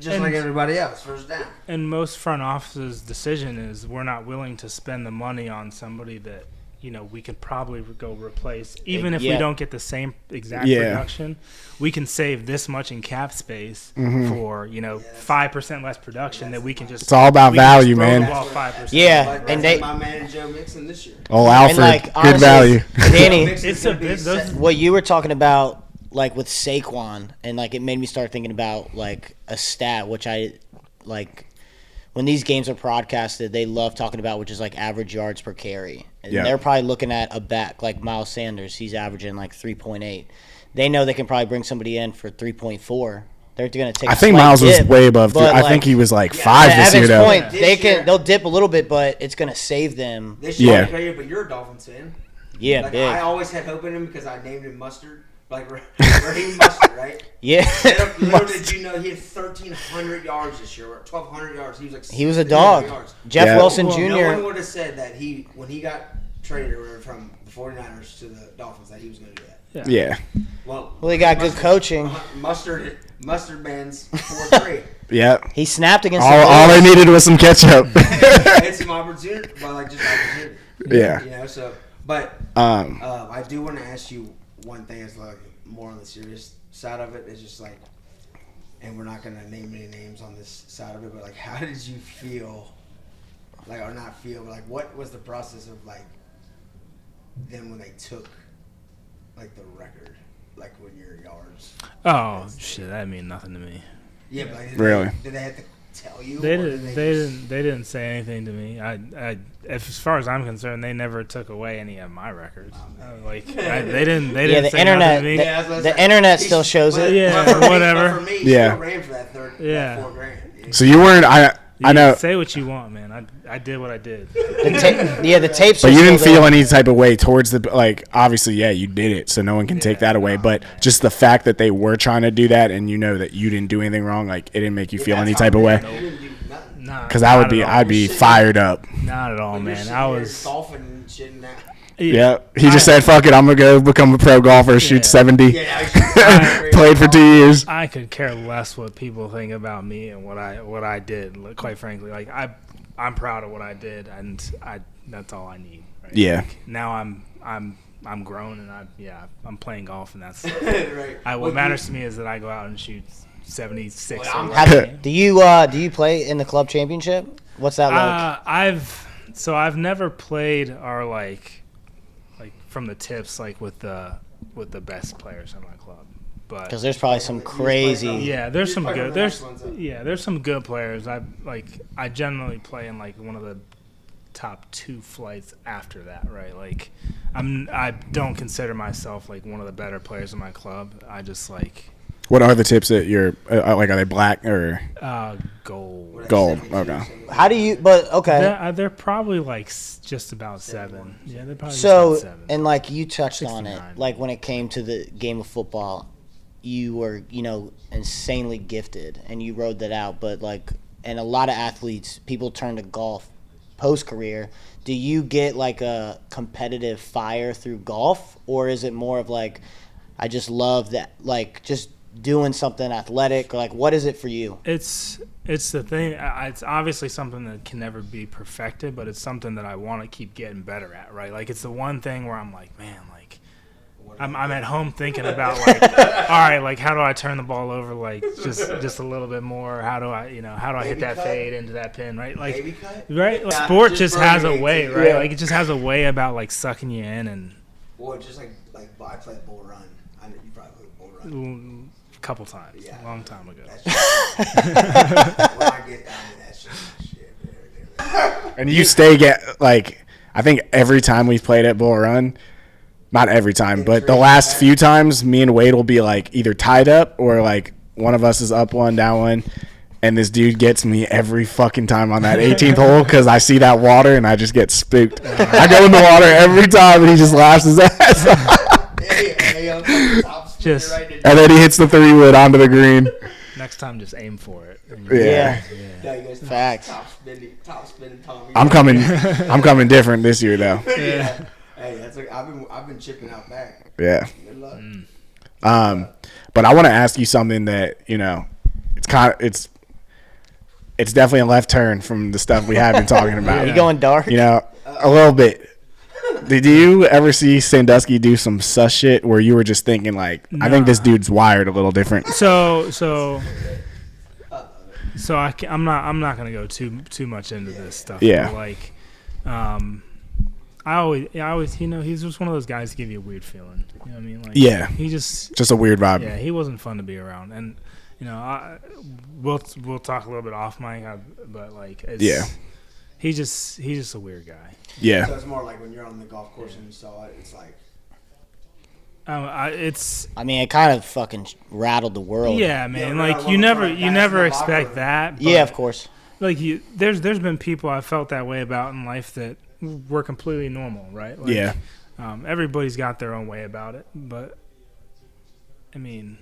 just like everybody else, first down. And most front offices' decision is we're not willing to spend the money on somebody that, you know, we could probably go replace. Even if we don't get the same exact production, we can save this much in cap space for, you know, 5% less production that we can just. It's all about value, man. Yeah, Like, and my man Joe Mixon this year. Oh, Alfred, like, good honestly, value. Danny, It's a bit. what you were talking about, like with Saquon, and like it made me start thinking about like a stat, which I like when these games are broadcasted, they love talking about, which is like average yards per carry. And they're probably looking at a back like Miles Sanders. He's averaging like 3.8. They know they can probably bring somebody in for 3.4. They're going to take. I think Miles was way above. I think he was like 5 this year, though. Point, they'll dip a little bit, but it's going to save them. This year, but you're a Dolphins fan. Yeah, like, big. I always had hope in him because I named him Mustard. Like Raheem Mustard, right? Yeah. Little did you know he had 1,300 yards this year, or 1,200 yards. He was a dog. Yards. Jeff Wilson Jr. No one would have said that when he got traded from the 49ers to the Dolphins that he was going to do that. Yeah. Well, he got good coaching. Mustard man's 4-3. Yeah. He snapped against all they needed was some ketchup. It's some opportunity, but like just opportunity. Yeah. You know, so but I do want to ask you one thing is like more on the serious side of it. It's just like, and we're not gonna name any names on this side of it, but like, how did you feel? Like, or not feel, but like, what was the process of like them when they took like the record, like when your yards? Oh shit, that mean nothing to me. Yeah, but like, really? Did they have to tell you? They didn't say anything to me. As far as I'm concerned, they never took away any of my records. They didn't. They didn't the say internet. nothing to me. The internet still shows it. Yeah, whatever. For me, yeah. Ran for that $4,000. Yeah. So you weren't. I know. Say what you want, man. I did what I did. The tapes. But you didn't feel any type of way towards the obviously, yeah, you did it, so no one can take that away. But just the fact that they were trying to do that, and you know that you didn't do anything wrong, like it didn't make you feel any type of way. Because I'd be fired up. Not at all, man. I was. Golfing shit and that. Yeah, he just said, "Fuck it, I'm gonna go become a pro golfer, shoot 70." Played for 2 years. I could care less what people think about me and what I did. Quite frankly, like I'm proud of what I did, and that's all I need. Right? Yeah. Like, now I'm grown, and I'm playing golf, and that's right. what matters to me is that I go out and shoot 76. Do you play in the club championship? What's that like? I've never played our like from the tips like with the best players in my club, but because there's probably some crazy. There's some good. There's some good players. I generally play in like one of the top 2 flights after that, right? Like, I don't consider myself like one of the better players in my club. I just like. What are the tips that you're like? Are they black or gold? Gold. Okay. How do you? But okay. They're probably like just about 7. Yeah, they're probably So just about 7. and like you touched on it, 69. like when it came to the game of football, you were insanely gifted and you rode that out. But like, and a lot of athletes, people turn to golf post career. Do you get like a competitive fire through golf, or is it more of like, I just love that, like just doing something athletic? Like, what is it for you? It's the thing. It's obviously something that can never be perfected, but it's something that I want to keep getting better at, right? Like, it's the one thing where I'm like, man, like, I'm at home thinking about like, all right, like, how do I turn the ball over, like, just a little bit more? How do I hit that fade into that pin, right? Like, right? Like, sport just has a way, right? Yeah. Like, it just has a way about like sucking you in and. Or just like I played bull run. I know you probably played bull run. Couple times, a long time ago. When I get down to that shit. And you like, I think every time we've played at Bull Run, not every time, but the last few times, me and Wade will be like either tied up or like one of us is up one, down one, and this dude gets me every fucking time on that 18th hole because I see that water and I just get spooked. I go in the water every time and he just laughs his ass off. And then he hits the 3-wood onto the green. Next time, just aim for it. Yeah. Facts. Top spinning Tommy. I'm coming different this year though. Yeah. Hey, I've been chipping out back. Yeah. Good luck. But I want to ask you something that it's definitely a left turn from the stuff we have been talking about. You going dark? A little bit. Did you ever see Sandusky do some sus shit where you were just thinking like, I think this dude's wired a little different? So I'm not gonna go too much into this stuff. Yeah. But like, I always he's just one of those guys to give you a weird feeling. You know what I mean? Like, yeah. He just a weird vibe. Yeah, he wasn't fun to be around, and we'll talk a little bit off mic, but like, he's just a weird guy. Yeah. So it's more like when you're on the golf course and you saw it, it's like. It kind of fucking rattled the world. Yeah, man. Like you never expect that. But Yeah, of course. Like there's been people I felt that way about in life that were completely normal, right? Like, yeah. Everybody's got their own way about it, but I mean,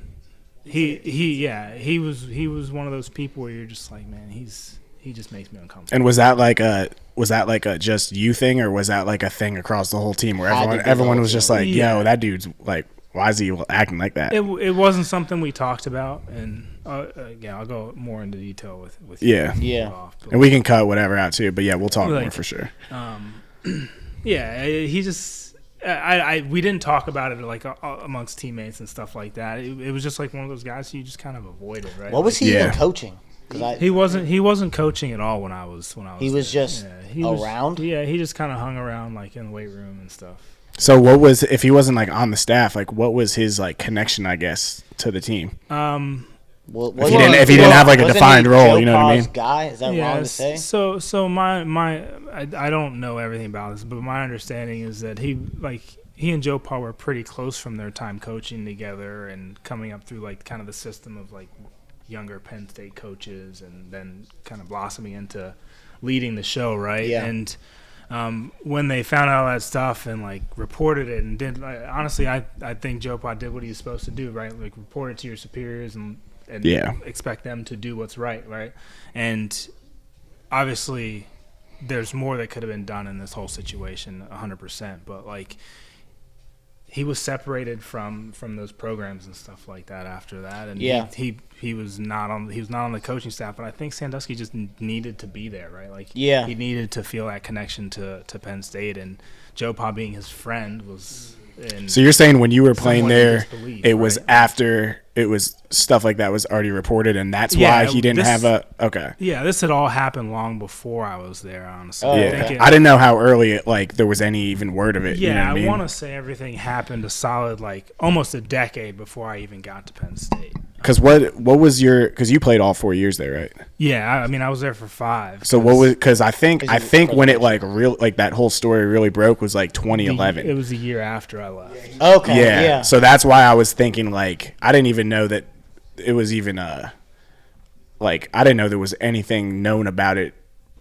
he was one of those people where you're just like, man, he just makes me uncomfortable. And was that like a just you thing, or was that like a thing across the whole team where everyone was just like, yo, that dude's like, why is he acting like that? It wasn't something we talked about, and again, I'll go more into detail with you. Yeah. And we can cut whatever out too, but yeah, we'll talk more for sure. Yeah, he just we didn't talk about it like amongst teammates and stuff like that. It was just like one of those guys who you just kind of avoided, right? What was he even coaching? He wasn't coaching at all when I was he was there. just around. He just kind of hung around like in the weight room and stuff. So what was, if he wasn't like on the staff, like what was his like connection, I guess, to the team? If he didn't have like a defined role, you know what I mean? Guy, is that wrong to say? So I don't know everything about this, but my understanding is that he and Joe Paul were pretty close from their time coaching together and coming up through like kind of the system of like younger Penn State coaches, and then kind of blossoming into leading the show, right? Yeah. And when they found out all that stuff and like reported it and did, honestly, I think Joe Pa did what he was supposed to do, right? Like report it to your superiors and expect them to do what's right? And obviously, there's more that could have been done in this whole situation, 100%. But like, he was separated from those programs and stuff like that after that, and he was not on the coaching staff. But I think Sandusky just needed to be there, right? Like he needed to feel that connection to Penn State, and Joe Pa being his friend was. So you're saying when you were playing there, it was after it was stuff like that was already reported, and that's why he didn't have a Yeah, this had all happened long before I was there, honestly. I didn't know how early there was any even word of it. Yeah, you know what I mean? want to say everything happened a solid almost a decade before I even got to Penn State. Because what was your? Because you played all 4 years there, right? Yeah, I mean, I was there for 5. So what was? Because I think when it like that whole story really broke was like 2011. It was the year after I left. Okay. Yeah. So that's why I was thinking like I didn't even know that it was even like I didn't know there was anything known about it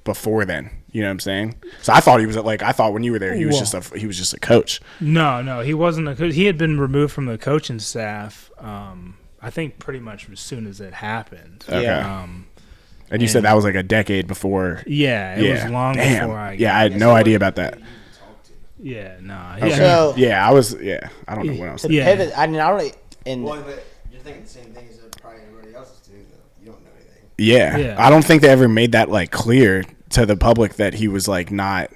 before then. You know what I'm saying? So I thought he was I thought when you were there he was just a coach. No, he wasn't a coach. He had been removed from the coaching staff. I think pretty much as soon as it happened. Okay. Yeah. And you said that was like a decade before. Yeah, it was long before I. Yeah, I had no idea about that. Yeah, no. Okay. So I was. Yeah, I don't know what else. to pivot, I mean, I don't. And Well, but you're thinking the same thing as probably everybody else is doing, though. You don't know anything. Yeah, I don't think they ever made that like clear to the public that he was like not.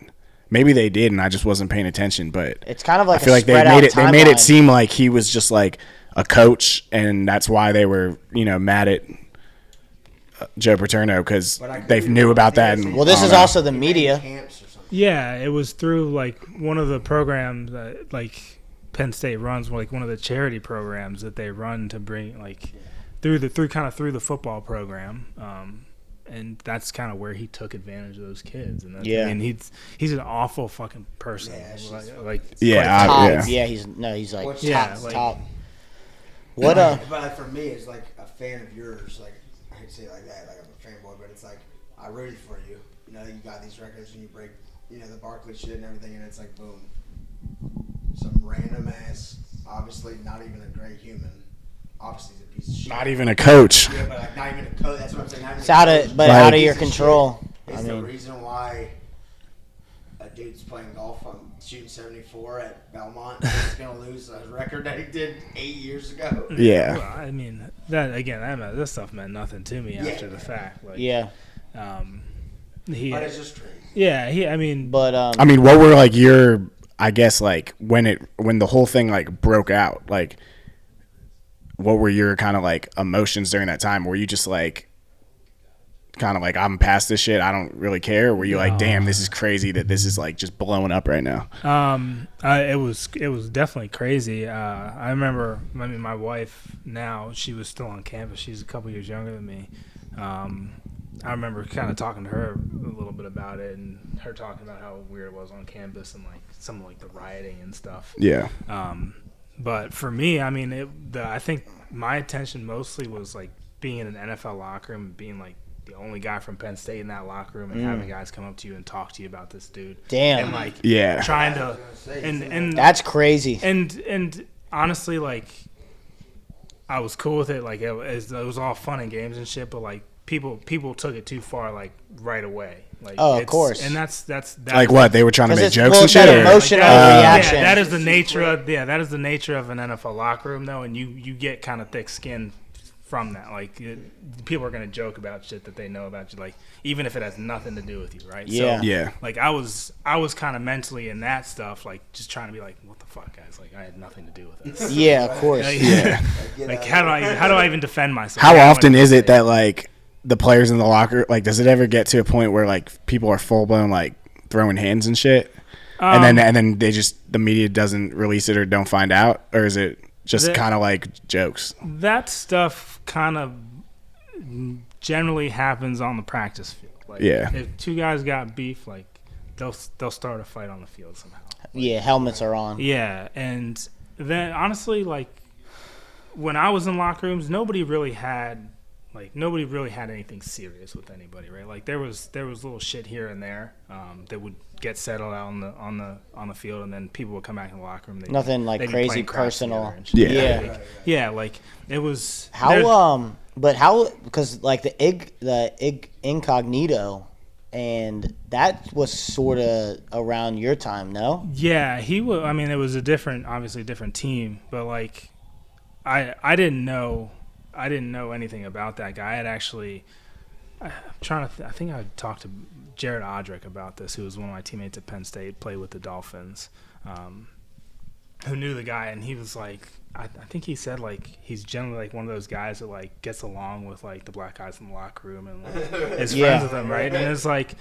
Maybe they did, and I just wasn't paying attention. But it's kind of like I feel like they made it seem like he was just like a coach, and that's why they were mad at Joe Paterno because they knew about that. And, well, this is also the media. Yeah, it was through like one of the programs that like Penn State runs, like one of the charity programs that they run to bring like through the football program. And that's kind of where he took advantage of those kids. And I mean, he's an awful fucking person. He's like top. What But like for me, as like a fan of yours, like I hate to say it like that, like I'm a fanboy, but it's like I rooted for you. You know, you got these records and you break, the Barkley shit and everything, and it's like boom, some random ass, obviously not even a great human. Obviously, he's a piece of shit. Not even a coach. Yeah, but like not even a coach. That's what I'm saying. It's out of your control. It's the reason why a dude's playing golf on shooting 74 at Belmont is going to lose a record that he did 8 years ago. Yeah. Well, I mean, that stuff meant nothing to me after the fact. Like, but it's just crazy. Yeah, I mean, what were like your? I guess like when the whole thing like broke out, like. What were your kind of like emotions during that time? Were you just like kind of like I'm past this shit, I don't really care? Or were you like, damn, this is crazy that this is like just blowing up right now? It was definitely crazy. I remember, my wife now, she was still on campus. She's a couple years younger than me. I remember kind of talking to her a little bit about it, and her talking about how weird it was on campus and like some of like the rioting and stuff. Yeah. But for me, I mean, I think my attention mostly was like being in an NFL locker room, being like the only guy from Penn State in that locker room, and having guys come up to you and talk to you about this dude. Damn. And like, trying to, and that's crazy. And honestly, like, I was cool with it. Like, it was all fun and games and shit. But like, people took it too far, like right away. Like, of course. And that's like what they were trying to make jokes and shit. Emotional reaction. Yeah, that is the nature of an NFL locker room, though, and you get kind of thick skin from that. Like people are gonna joke about shit that they know about you, like even if it has nothing to do with you, right? Yeah. So, yeah. Like I was kind of mentally in that stuff, like just trying to be like, what the fuck, guys? Like I had nothing to do with it. Yeah, of course. Like how do I even defend myself? How often is it that like the players in the locker, like, does it ever get to a point where like people are full blown like throwing hands and shit, and then they just the media doesn't release it or don't find out, or is it just kind of like jokes? That stuff kind of generally happens on the practice field. Like, if two guys got beef, like they'll start a fight on the field somehow. Yeah, helmets are on. Yeah, and then honestly, like when I was in locker rooms, nobody really had anything serious with anybody, right? Like there was little shit here and there that would get settled out on the field, and then people would come back in the locker room. Nothing like crazy personal. Yeah, like it was. Because like the incognito, and that was sort of around your time, no? Yeah, he was. I mean, it was obviously a different team, but like I didn't know anything about that guy. I had actually, I think I talked to Jared Odrick about this, who was one of my teammates at Penn State, played with the Dolphins, who knew the guy, and he was like, I think he said like he's generally like one of those guys that like gets along with like the black guys in the locker room and like, is friends with them, right? And it's like,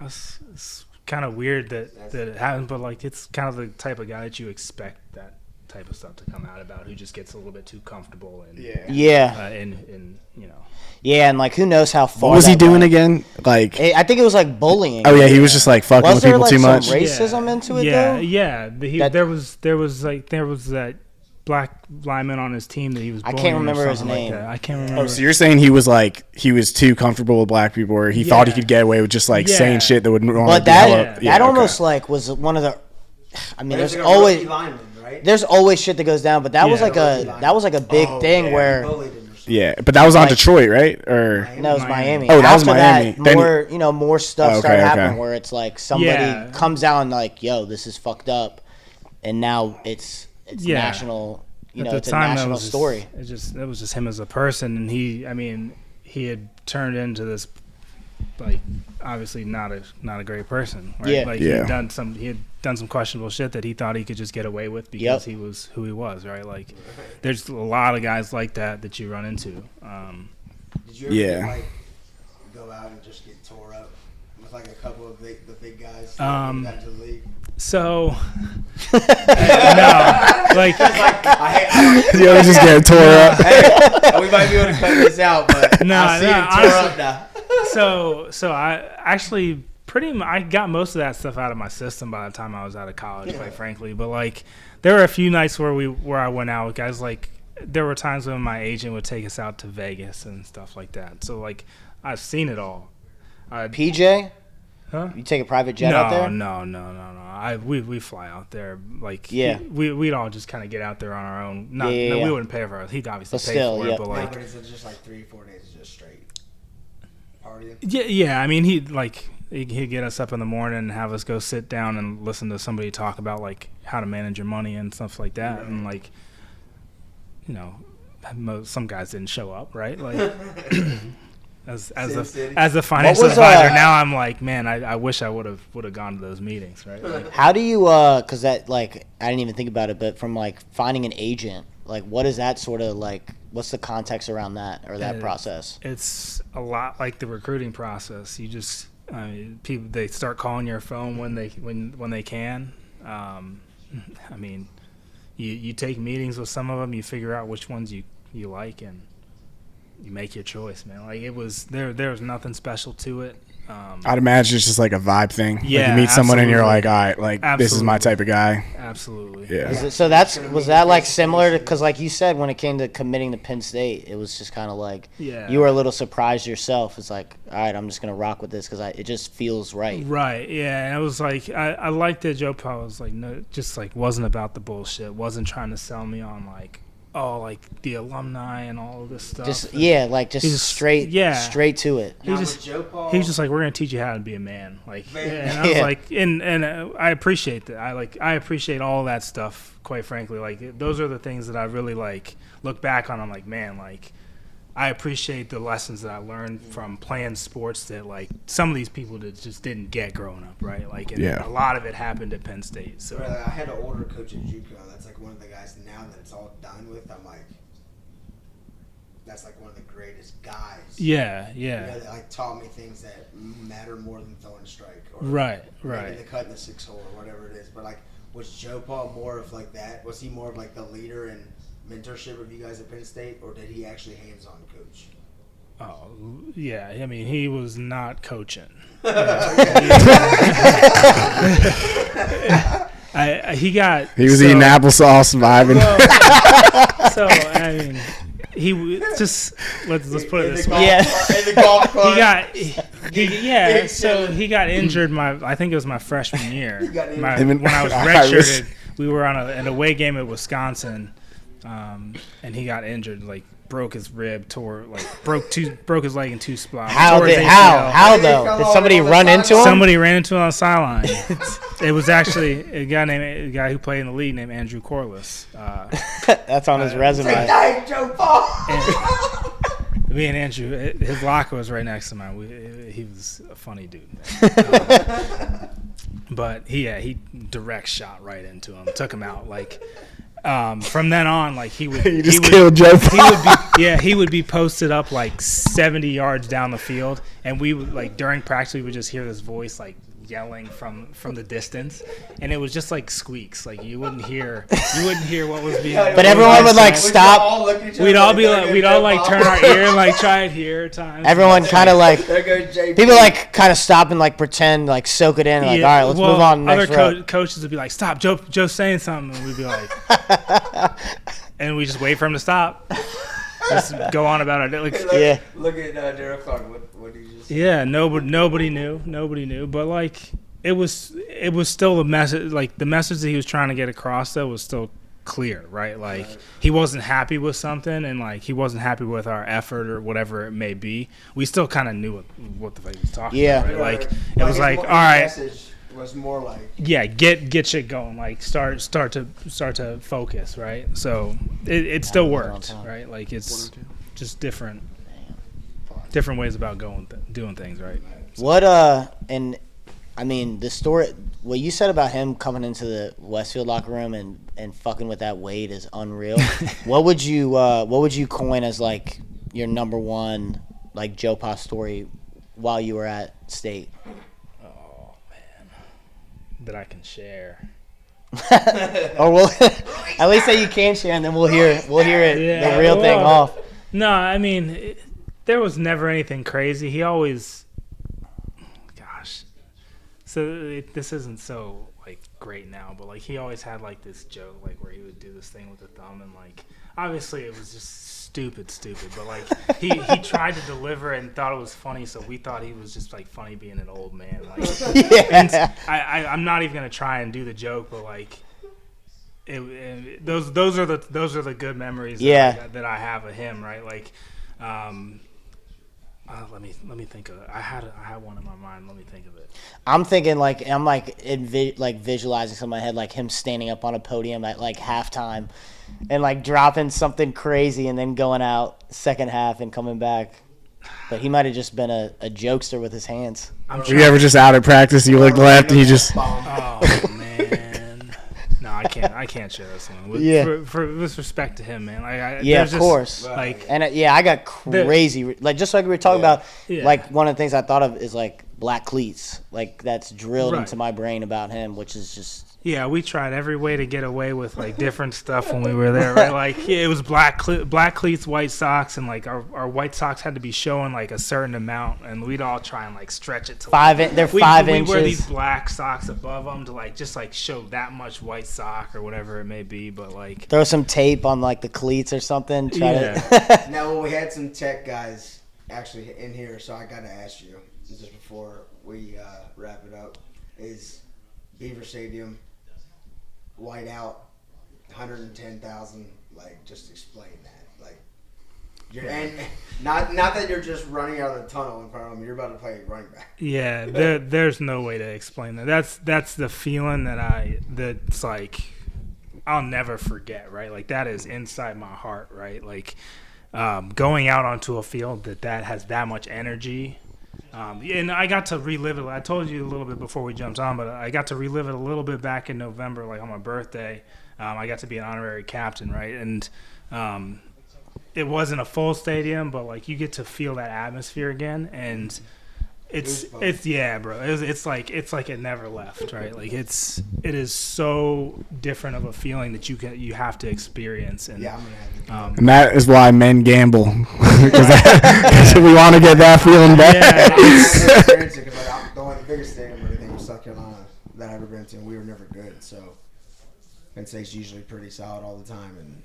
it's kind of weird that it happened, but like it's kind of the type of guy that you expect that type of stuff to come out about, who just gets a little bit too comfortable and and you know. Yeah, and like who knows how far. What was he doing again? Like, I think it was like bullying. Oh yeah, he was just like fucking with people too much. Racism into it though. Yeah. There was that black lineman on his team that he was bullying. I can't remember his name. Like I can't remember. Oh, so you're saying he was too comfortable with black people, or he thought he could get away with just like saying shit that would normally but that almost like was one of the. I mean, there's always there's always shit that goes down, but that was like a big thing where. Yeah, but that was on Detroit, right? Or no, it was Miami. Oh, that was Miami. That, more stuff started happening where it's like somebody comes out and like, yo, this is fucked up, and now it's national. It's a national story. It was just him as a person, and he had turned into this, like, obviously not a great person, right? Yeah. Like he had done some questionable shit that he thought he could just get away with because he was who he was, right? Like, there's a lot of guys like that you run into. Did you ever go out and just get tore up with like a couple of the big guys got into the league? So no, like you always just get tore up. Hey, we might be able to cut this out, but I see it tore up now. So I actually I got most of that stuff out of my system by the time I was out of college, quite frankly. But like, there were a few nights where I went out with guys. Like, there were times when my agent would take us out to Vegas and stuff like that. So like, I've seen it all. PJ, huh? You take a private jet out there? No. We fly out there. Like, we'd all just kind of get out there on our own. No, we wouldn't pay for it. He'd obviously pay for it, but like, but it's just like 3-4 days just straight partying. Yeah. I mean, he'd get us up in the morning and have us go sit down and listen to somebody talk about like how to manage your money and stuff like that. Right. And like, some guys didn't show up, right? Like, as the financial advisor, now I'm like, man, I wish I would have gone to those meetings, right? Like, how do you because that, like, I didn't even think about it, but from like finding an agent, like, what is that sort of like? What's the context around that or that process? It's a lot like the recruiting process. You just people, they start calling your phone when they can. I mean, you take meetings with some of them, you figure out which ones you like, and you make your choice, man. Like, it was there was nothing special to it. I'd imagine it's just like a vibe thing. Yeah, like you meet someone and you're like, all right, like this is my type of guy. Absolutely. Yeah. Was that like similar to, because like you said, when it came to committing to Penn State, it was just kind of like you were a little surprised yourself. It's like, all right, I'm just gonna rock with this because it just feels right. Right. Yeah. And it was like I liked that Joe Paul was like, no, just like wasn't about the bullshit. Wasn't trying to sell me on like, oh, like the alumni and all of this stuff. Just straight to it. He's just like, we're gonna teach you how to be a man. Like, and I was like, and I appreciate that. I appreciate all that stuff. Quite frankly, like, those are the things that I really like look back on. I'm like, man, like, I appreciate the lessons that I learned from playing sports that like some of these people that just didn't get growing up, right? Like, and a lot of it happened at Penn State. So I had an older coach at JUCO. That's like one of the guys now that it's all done with. I'm like, that's like one of the greatest guys. Yeah. That like taught me things that matter more than throwing a strike. Or right. The cut in the 6-hole or whatever it is. But like, was Joe Paul more of like that? Was he more of like the leader and mentorship of you guys at Penn State, or did he actually hands-on coach? Oh, yeah. I mean, he was not coaching. He was eating applesauce, vibing. So I mean, he just let's put it this way. In the golf cart. He got injured. I think it was my freshman year. When I was redshirted, we were on an away game at Wisconsin. And he got injured, like broke his rib, broke his leg in two spots. How though? Did somebody run into him? Somebody ran into him on the sideline. It was actually a guy who played in the league named Andrew Corliss. That's on his resume. Joe Paul. Me and Andrew, his locker was right next to mine. He was a funny dude. But he direct shot right into him, took him out like. From then on, like he would killed Joe Paul. He would be posted up like 70 yards down the field, and we would, like, during practice we would just hear this voice like yelling from the distance, and it was just like squeaks. Like you wouldn't hear what was being. But everyone would like stop. We'd all turn our ear and like try it here at times. Everyone kind of like people like kind of stop and like pretend like soak it in. Like, all right, let's move on. To the next other coaches would be like, "Stop, Joe's saying something," and we'd be like, and we just wait for him to stop. Just go on about it. Like, Look at Derek Clark. What did you just say? Yeah, nobody knew. But like, it was still the message. Like the message that he was trying to get across, though, was still clear, right? Like he wasn't happy with something, and like he wasn't happy with our effort or whatever it may be. We still kind of knew what the fuck he was talking about. Right? Like it was like, all right. Message was more like, yeah, get shit going. Like start to focus, right? So it still worked, right? Like it's just different ways about doing things, right? What and I mean the story. What you said about him coming into the Westfield locker room and fucking with that weight is unreal. What would you coin as like your number one like Joe Pa story while you were at State? That I can share. Or we'll at least say you can share, and then we'll hear it. The real thing off. No, I mean, there was never anything crazy. He always, so this isn't so like great now, but like he always had like this joke, like where he would do this thing with the thumb, and like obviously it was just stupid, but like he tried to deliver it and thought it was funny, so we thought he was just like funny being an old man. Like, and I'm not even gonna try and do the joke, but like those are the good memories that I have of him, right? Like, let me think of it. I had one in my mind. Let me think of it. I'm thinking visualizing in my head like him standing up on a podium at like halftime and like dropping something crazy and then going out second half and coming back. But he might have just been a jokester with his hands. Were you ever just out at practice? You looked left and you just. Oh man, no, I can't share this one. With respect to him, man. Of course. Like, and I got crazy. Like just like we were talking about. Yeah. Like one of the things I thought of is like black cleats. Like that's drilled into my brain about him, which is just. Yeah, we tried every way to get away with like different stuff when we were there, right? Like it was black cleats, white socks, and like our white socks had to be showing like a certain amount, and we'd all try and like stretch it to they're 5 inches. We wear these black socks above them to like just like show that much white sock or whatever it may be, but like throw some tape on like the cleats or something. Now we had some tech guys actually in here, so I gotta ask you just before we wrap it up: is Beaver Stadium white out, 110,000. Like, just explain that. Like, and not that you're just running out of the tunnel in front of them. You're about to play running back. Yeah, there's no way to explain that. That's the feeling that's like I'll never forget. Right, like that is inside my heart. Right, like going out onto a field that has that much energy. And I got to relive it. I told you a little bit before we jumped on, but I got to relive it a little bit back in November, like on my birthday. I got to be an honorary captain, right? And it wasn't a full stadium, but like you get to feel that atmosphere again, and it's yeah, bro. It's like it never left, right? Like it is so different of a feeling that you have to experience, and yeah, I'm gonna have to and that is why men gamble because we want to get that feeling back. Yeah, experienced it because like, the biggest stadium or anything was South Carolina that I've ever been to, and we were never good. So Penn State's usually pretty solid all the time, and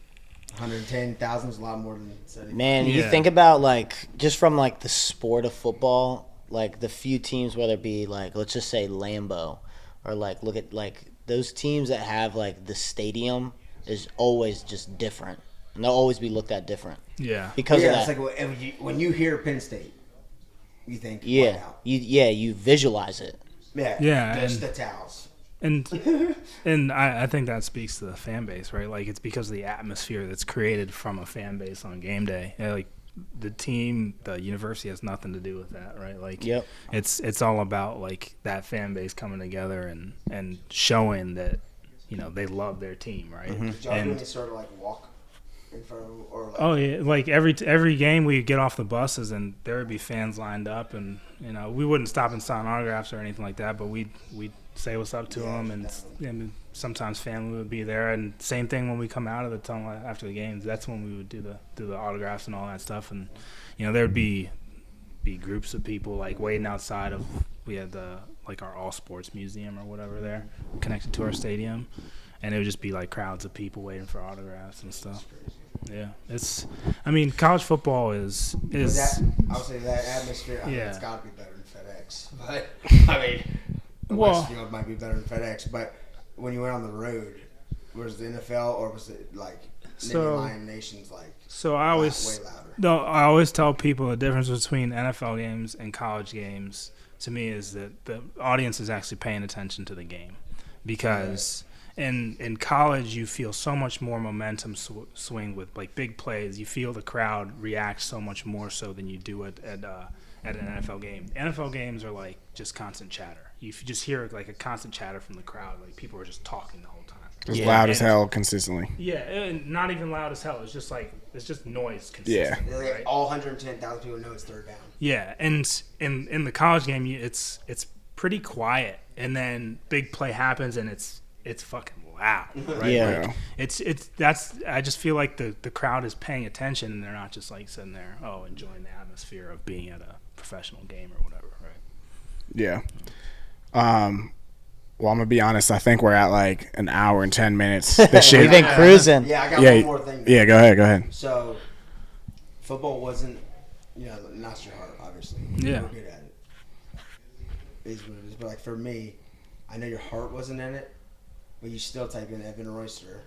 110,000 is a lot more than 70. Man, you think about like just from like the sport of football. Like the few teams, whether it be like, let's just say Lambeau, or like look at like those teams that have like the stadium is always just different, and they'll always be looked at different. Yeah, because of that. It's like when you hear Penn State, you think you visualize it. Yeah, just the towels. And I think that speaks to the fan base, right? Like it's because of the atmosphere that's created from a fan base on game day. Like the team, the university has nothing to do with that, right? Like it's all about like that fan base coming together and showing that they love their team, right? Did y'all do any sort of like walk in front of, or like, Oh yeah, like every game we get off the buses and there would be fans lined up, and we wouldn't stop and sign autographs or anything like that, but we'd say what's up to them, and sometimes family would be there, and same thing when we come out of the tunnel after the games. That's when we would do the autographs and all that stuff, and there would be groups of people like waiting outside of. We had our all sports museum or whatever there connected to our stadium, and it would just be like crowds of people waiting for autographs and stuff. Yeah, college football is I would say that atmosphere. It's got to be better than FedEx, but Westfield might be better than FedEx. But when you went on the road, was the NFL or was it like Lion Nations like? So I always way louder. No, I always tell people the difference between NFL games and college games. To me, is that the audience is actually paying attention to the game, because in college you feel so much more momentum swing with like big plays. You feel the crowd react so much more so than you do it at an NFL game. NFL games are like just constant chatter. You just hear like a constant chatter from the crowd. Like people are just talking the whole time. Just loud as hell consistently. Yeah, and not even loud as hell. It's just noise consistently. Yeah, like all 110,000 people know it's third down. Yeah, and in the college game, it's pretty quiet, and then big play happens, and it's fucking loud. Right? Yeah, I just feel like the crowd is paying attention, and they're not just like sitting there, enjoying the atmosphere of being at a professional game or whatever. Right? Yeah. Well, I'm gonna be honest. I think we're at like an hour and 10 minutes. We've been cruising. Yeah, I got one more thing. Yeah, go ahead. So, football wasn't, not your heart, obviously. Yeah. You were good at it. Is what it is. But like for me, I know your heart wasn't in it, but you still type in Evan Royster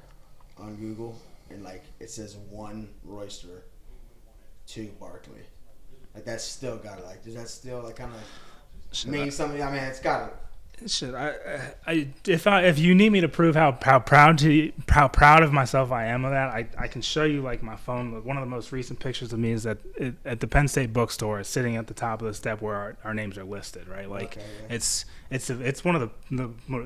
on Google, and like it says 1 Royster, 2 Barkley. Like that's still got it. Like does that still like kind of mean something? I mean, it's got to. Shit, if you need me to prove how proud of myself I am of that, I can show you like my phone. One of the most recent pictures of me is at the Penn State bookstore, sitting at the top of the step where our names are listed. Right, like it's one of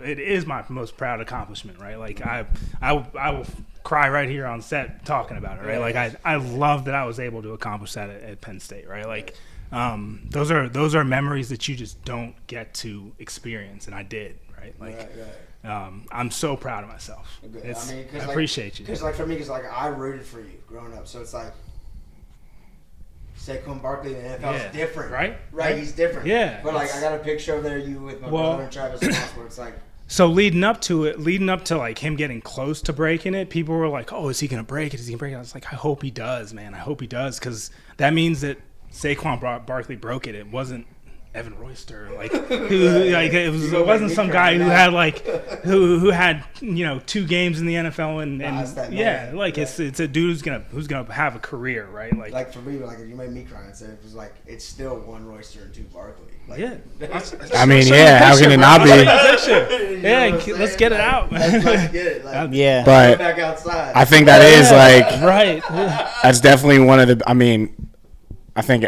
it is my most proud accomplishment. Right, like I will cry right here on set talking about it. Right, like I love that I was able to accomplish that at Penn State. Right, like. Those are memories that you just don't get to experience, and I did, right? Like, I'm so proud of myself. I appreciate you. Because like for me, I rooted for you growing up, so it's like Saquon Barkley in the NFL is different, right? He's different, But like I got a picture of there you with my brother and Travis Moss, where it's like. So leading up to like him getting close to breaking it, people were like, "Oh, is he gonna break it? Is he gonna break it?" I was like, "I hope he does, man. I hope he does, because that means that." Saquon Barkley broke it. It wasn't Evan Royster, it wasn't some guy who had who had 2 games in the NFL and it's a dude who's gonna have a career, right? Like for me, like you made me cry and said it was like it's still 1 Royster and 2 Barkley. Like, I mean, how can it not be? Let's get it out. Let's get it. Like, but back outside. I think that is like right. That's definitely one of the. I mean. I think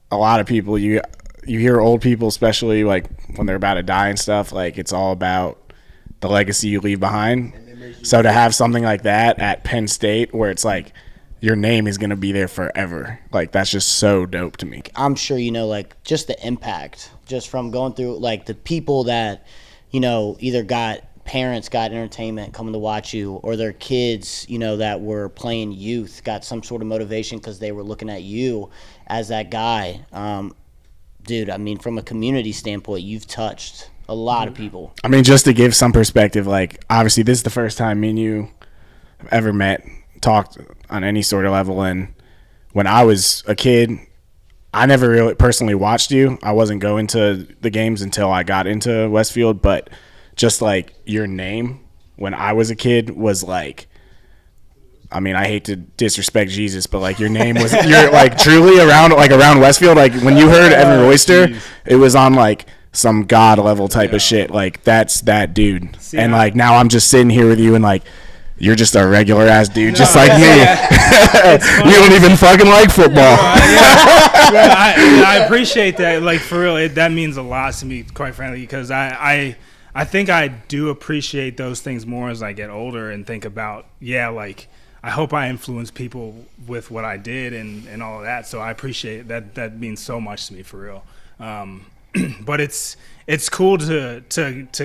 a lot of people, you hear old people, especially like when they're about to die and stuff, like it's all about the legacy you leave behind. So to have something like that at Penn State where it's like your name is going to be there forever, like that's just so dope to me. I'm sure like just the impact just from going through like the people that, either parents got entertainment coming to watch you, or their kids, that were playing youth got some sort of motivation because they were looking at you as that guy. Dude, I mean, from a community standpoint, you've touched a lot of people. I mean, just to give some perspective, like obviously this is the first time me and you have ever met, talked on any sort of level, and when I was a kid, I never really personally watched you. I wasn't going to the games until I got into Westfield, but just like your name when I was a kid was like, I mean, I hate to disrespect Jesus, but like your name was, you're like truly around Westfield. Like when you heard Evan Royster, it was on like some God level type of shit. Like that's that dude. And like now I'm just sitting here with you and like, you're just a regular ass dude, just like me. You don't even fucking like football. I appreciate that. Like for real, that means a lot to me, quite frankly, because I think I do appreciate those things more as I get older and think about, like I hope I influenced people with what I did and all of that. So I appreciate that. That means so much to me, for real. But it's cool to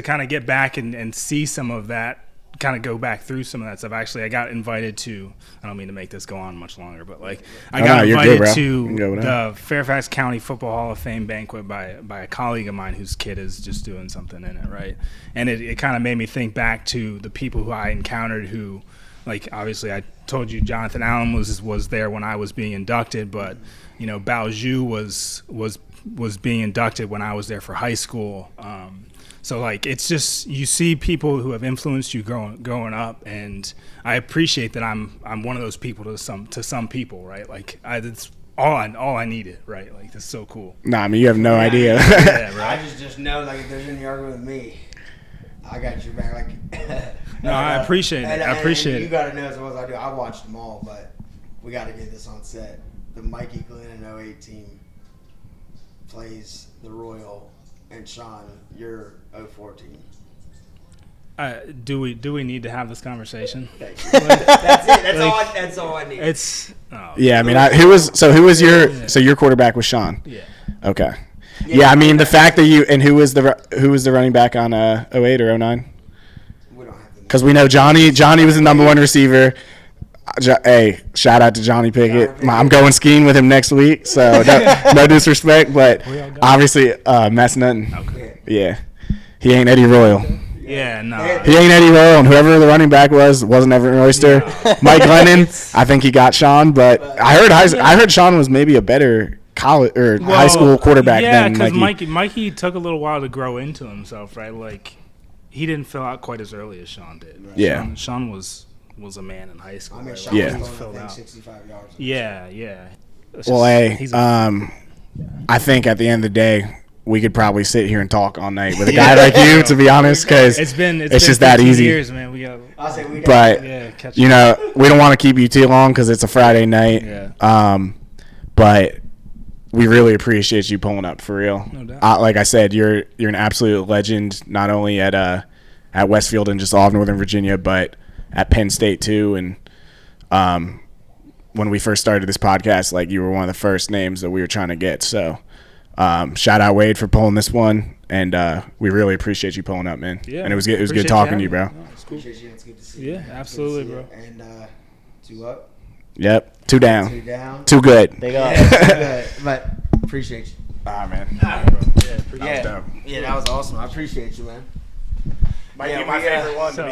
kind of get back and see some of that, kind of go back through some of that stuff. Actually, I got invited to, I don't mean to make this go on much longer, but like I got invited to the Fairfax County Football Hall of Fame banquet by a colleague of mine whose kid is just doing something in it, right? And it kind of made me think back to the people who I encountered who, like, obviously I told you Jonathan Allen was there when I was being inducted, but you know, Bao Zhu was being inducted when I was there for high school. So like, it's just, you see people who have influenced you growing up, and I appreciate that I'm one of those people to some people, right? Like it's all I needed, right? Like, that's so cool. Nah, I mean, you have no idea. Yeah, right. I just know, like, if there's any argument with me, I got your back. Like, no, I appreciate it. I appreciate it. You got to know as well as I do. I watched them all, but we got to get this on set. The Mikey Glenn 08 team plays the Royal, and Sean, your 04 team. Do we need to have this conversation? That's it. That's all I need. It's yeah. I mean, who was your quarterback was Sean? Yeah. Okay. Yeah, I mean, the fact that who was the running back on 08 or 09? We don't have to. Because we know Johnny was the number one receiver. Hey, shout out to Johnny Pickett. I'm going skiing with him next week, so no disrespect, but obviously Matt Nutton. Okay. Yeah, he ain't Eddie Royal. Yeah, no. He ain't Eddie Royal, and whoever the running back wasn't Everett Royster. Mike Glennon, I think he got Sean, but I heard Sean was maybe a better college or high school quarterback than Mikey. Yeah, because Mikey took a little while to grow into himself, right? Like, he didn't fill out quite as early as Sean did. Right? Yeah. Sean was a man in high school. I mean, right? Sean was throwing, I think, 65 yards. Yeah. Well, I think at the end of the day, we could probably sit here and talk all night with a guy like you, to be honest, because it's just that easy. Years, man. But you know, we don't want to keep you too long because it's a Friday night. Yeah. But we really appreciate you pulling up, for real. No doubt. Like I said, you're an absolute legend, not only at Westfield and just all of Northern Virginia, but at Penn State too. And when we first started this podcast, like, you were one of the first names that we were trying to get. So shout out Wade for pulling this one, and we really appreciate you pulling up, man. Yeah, and it was good talking to you, bro. No, it's cool. Appreciate you. It's good to see you. Yeah, absolutely, bro. And 2 up. Yep, 2 down. 2 down. 2 good. Big up. Yeah, 2 good. But appreciate you. Man. Yeah, that was awesome. I appreciate you, man. Might be my favorite one, to be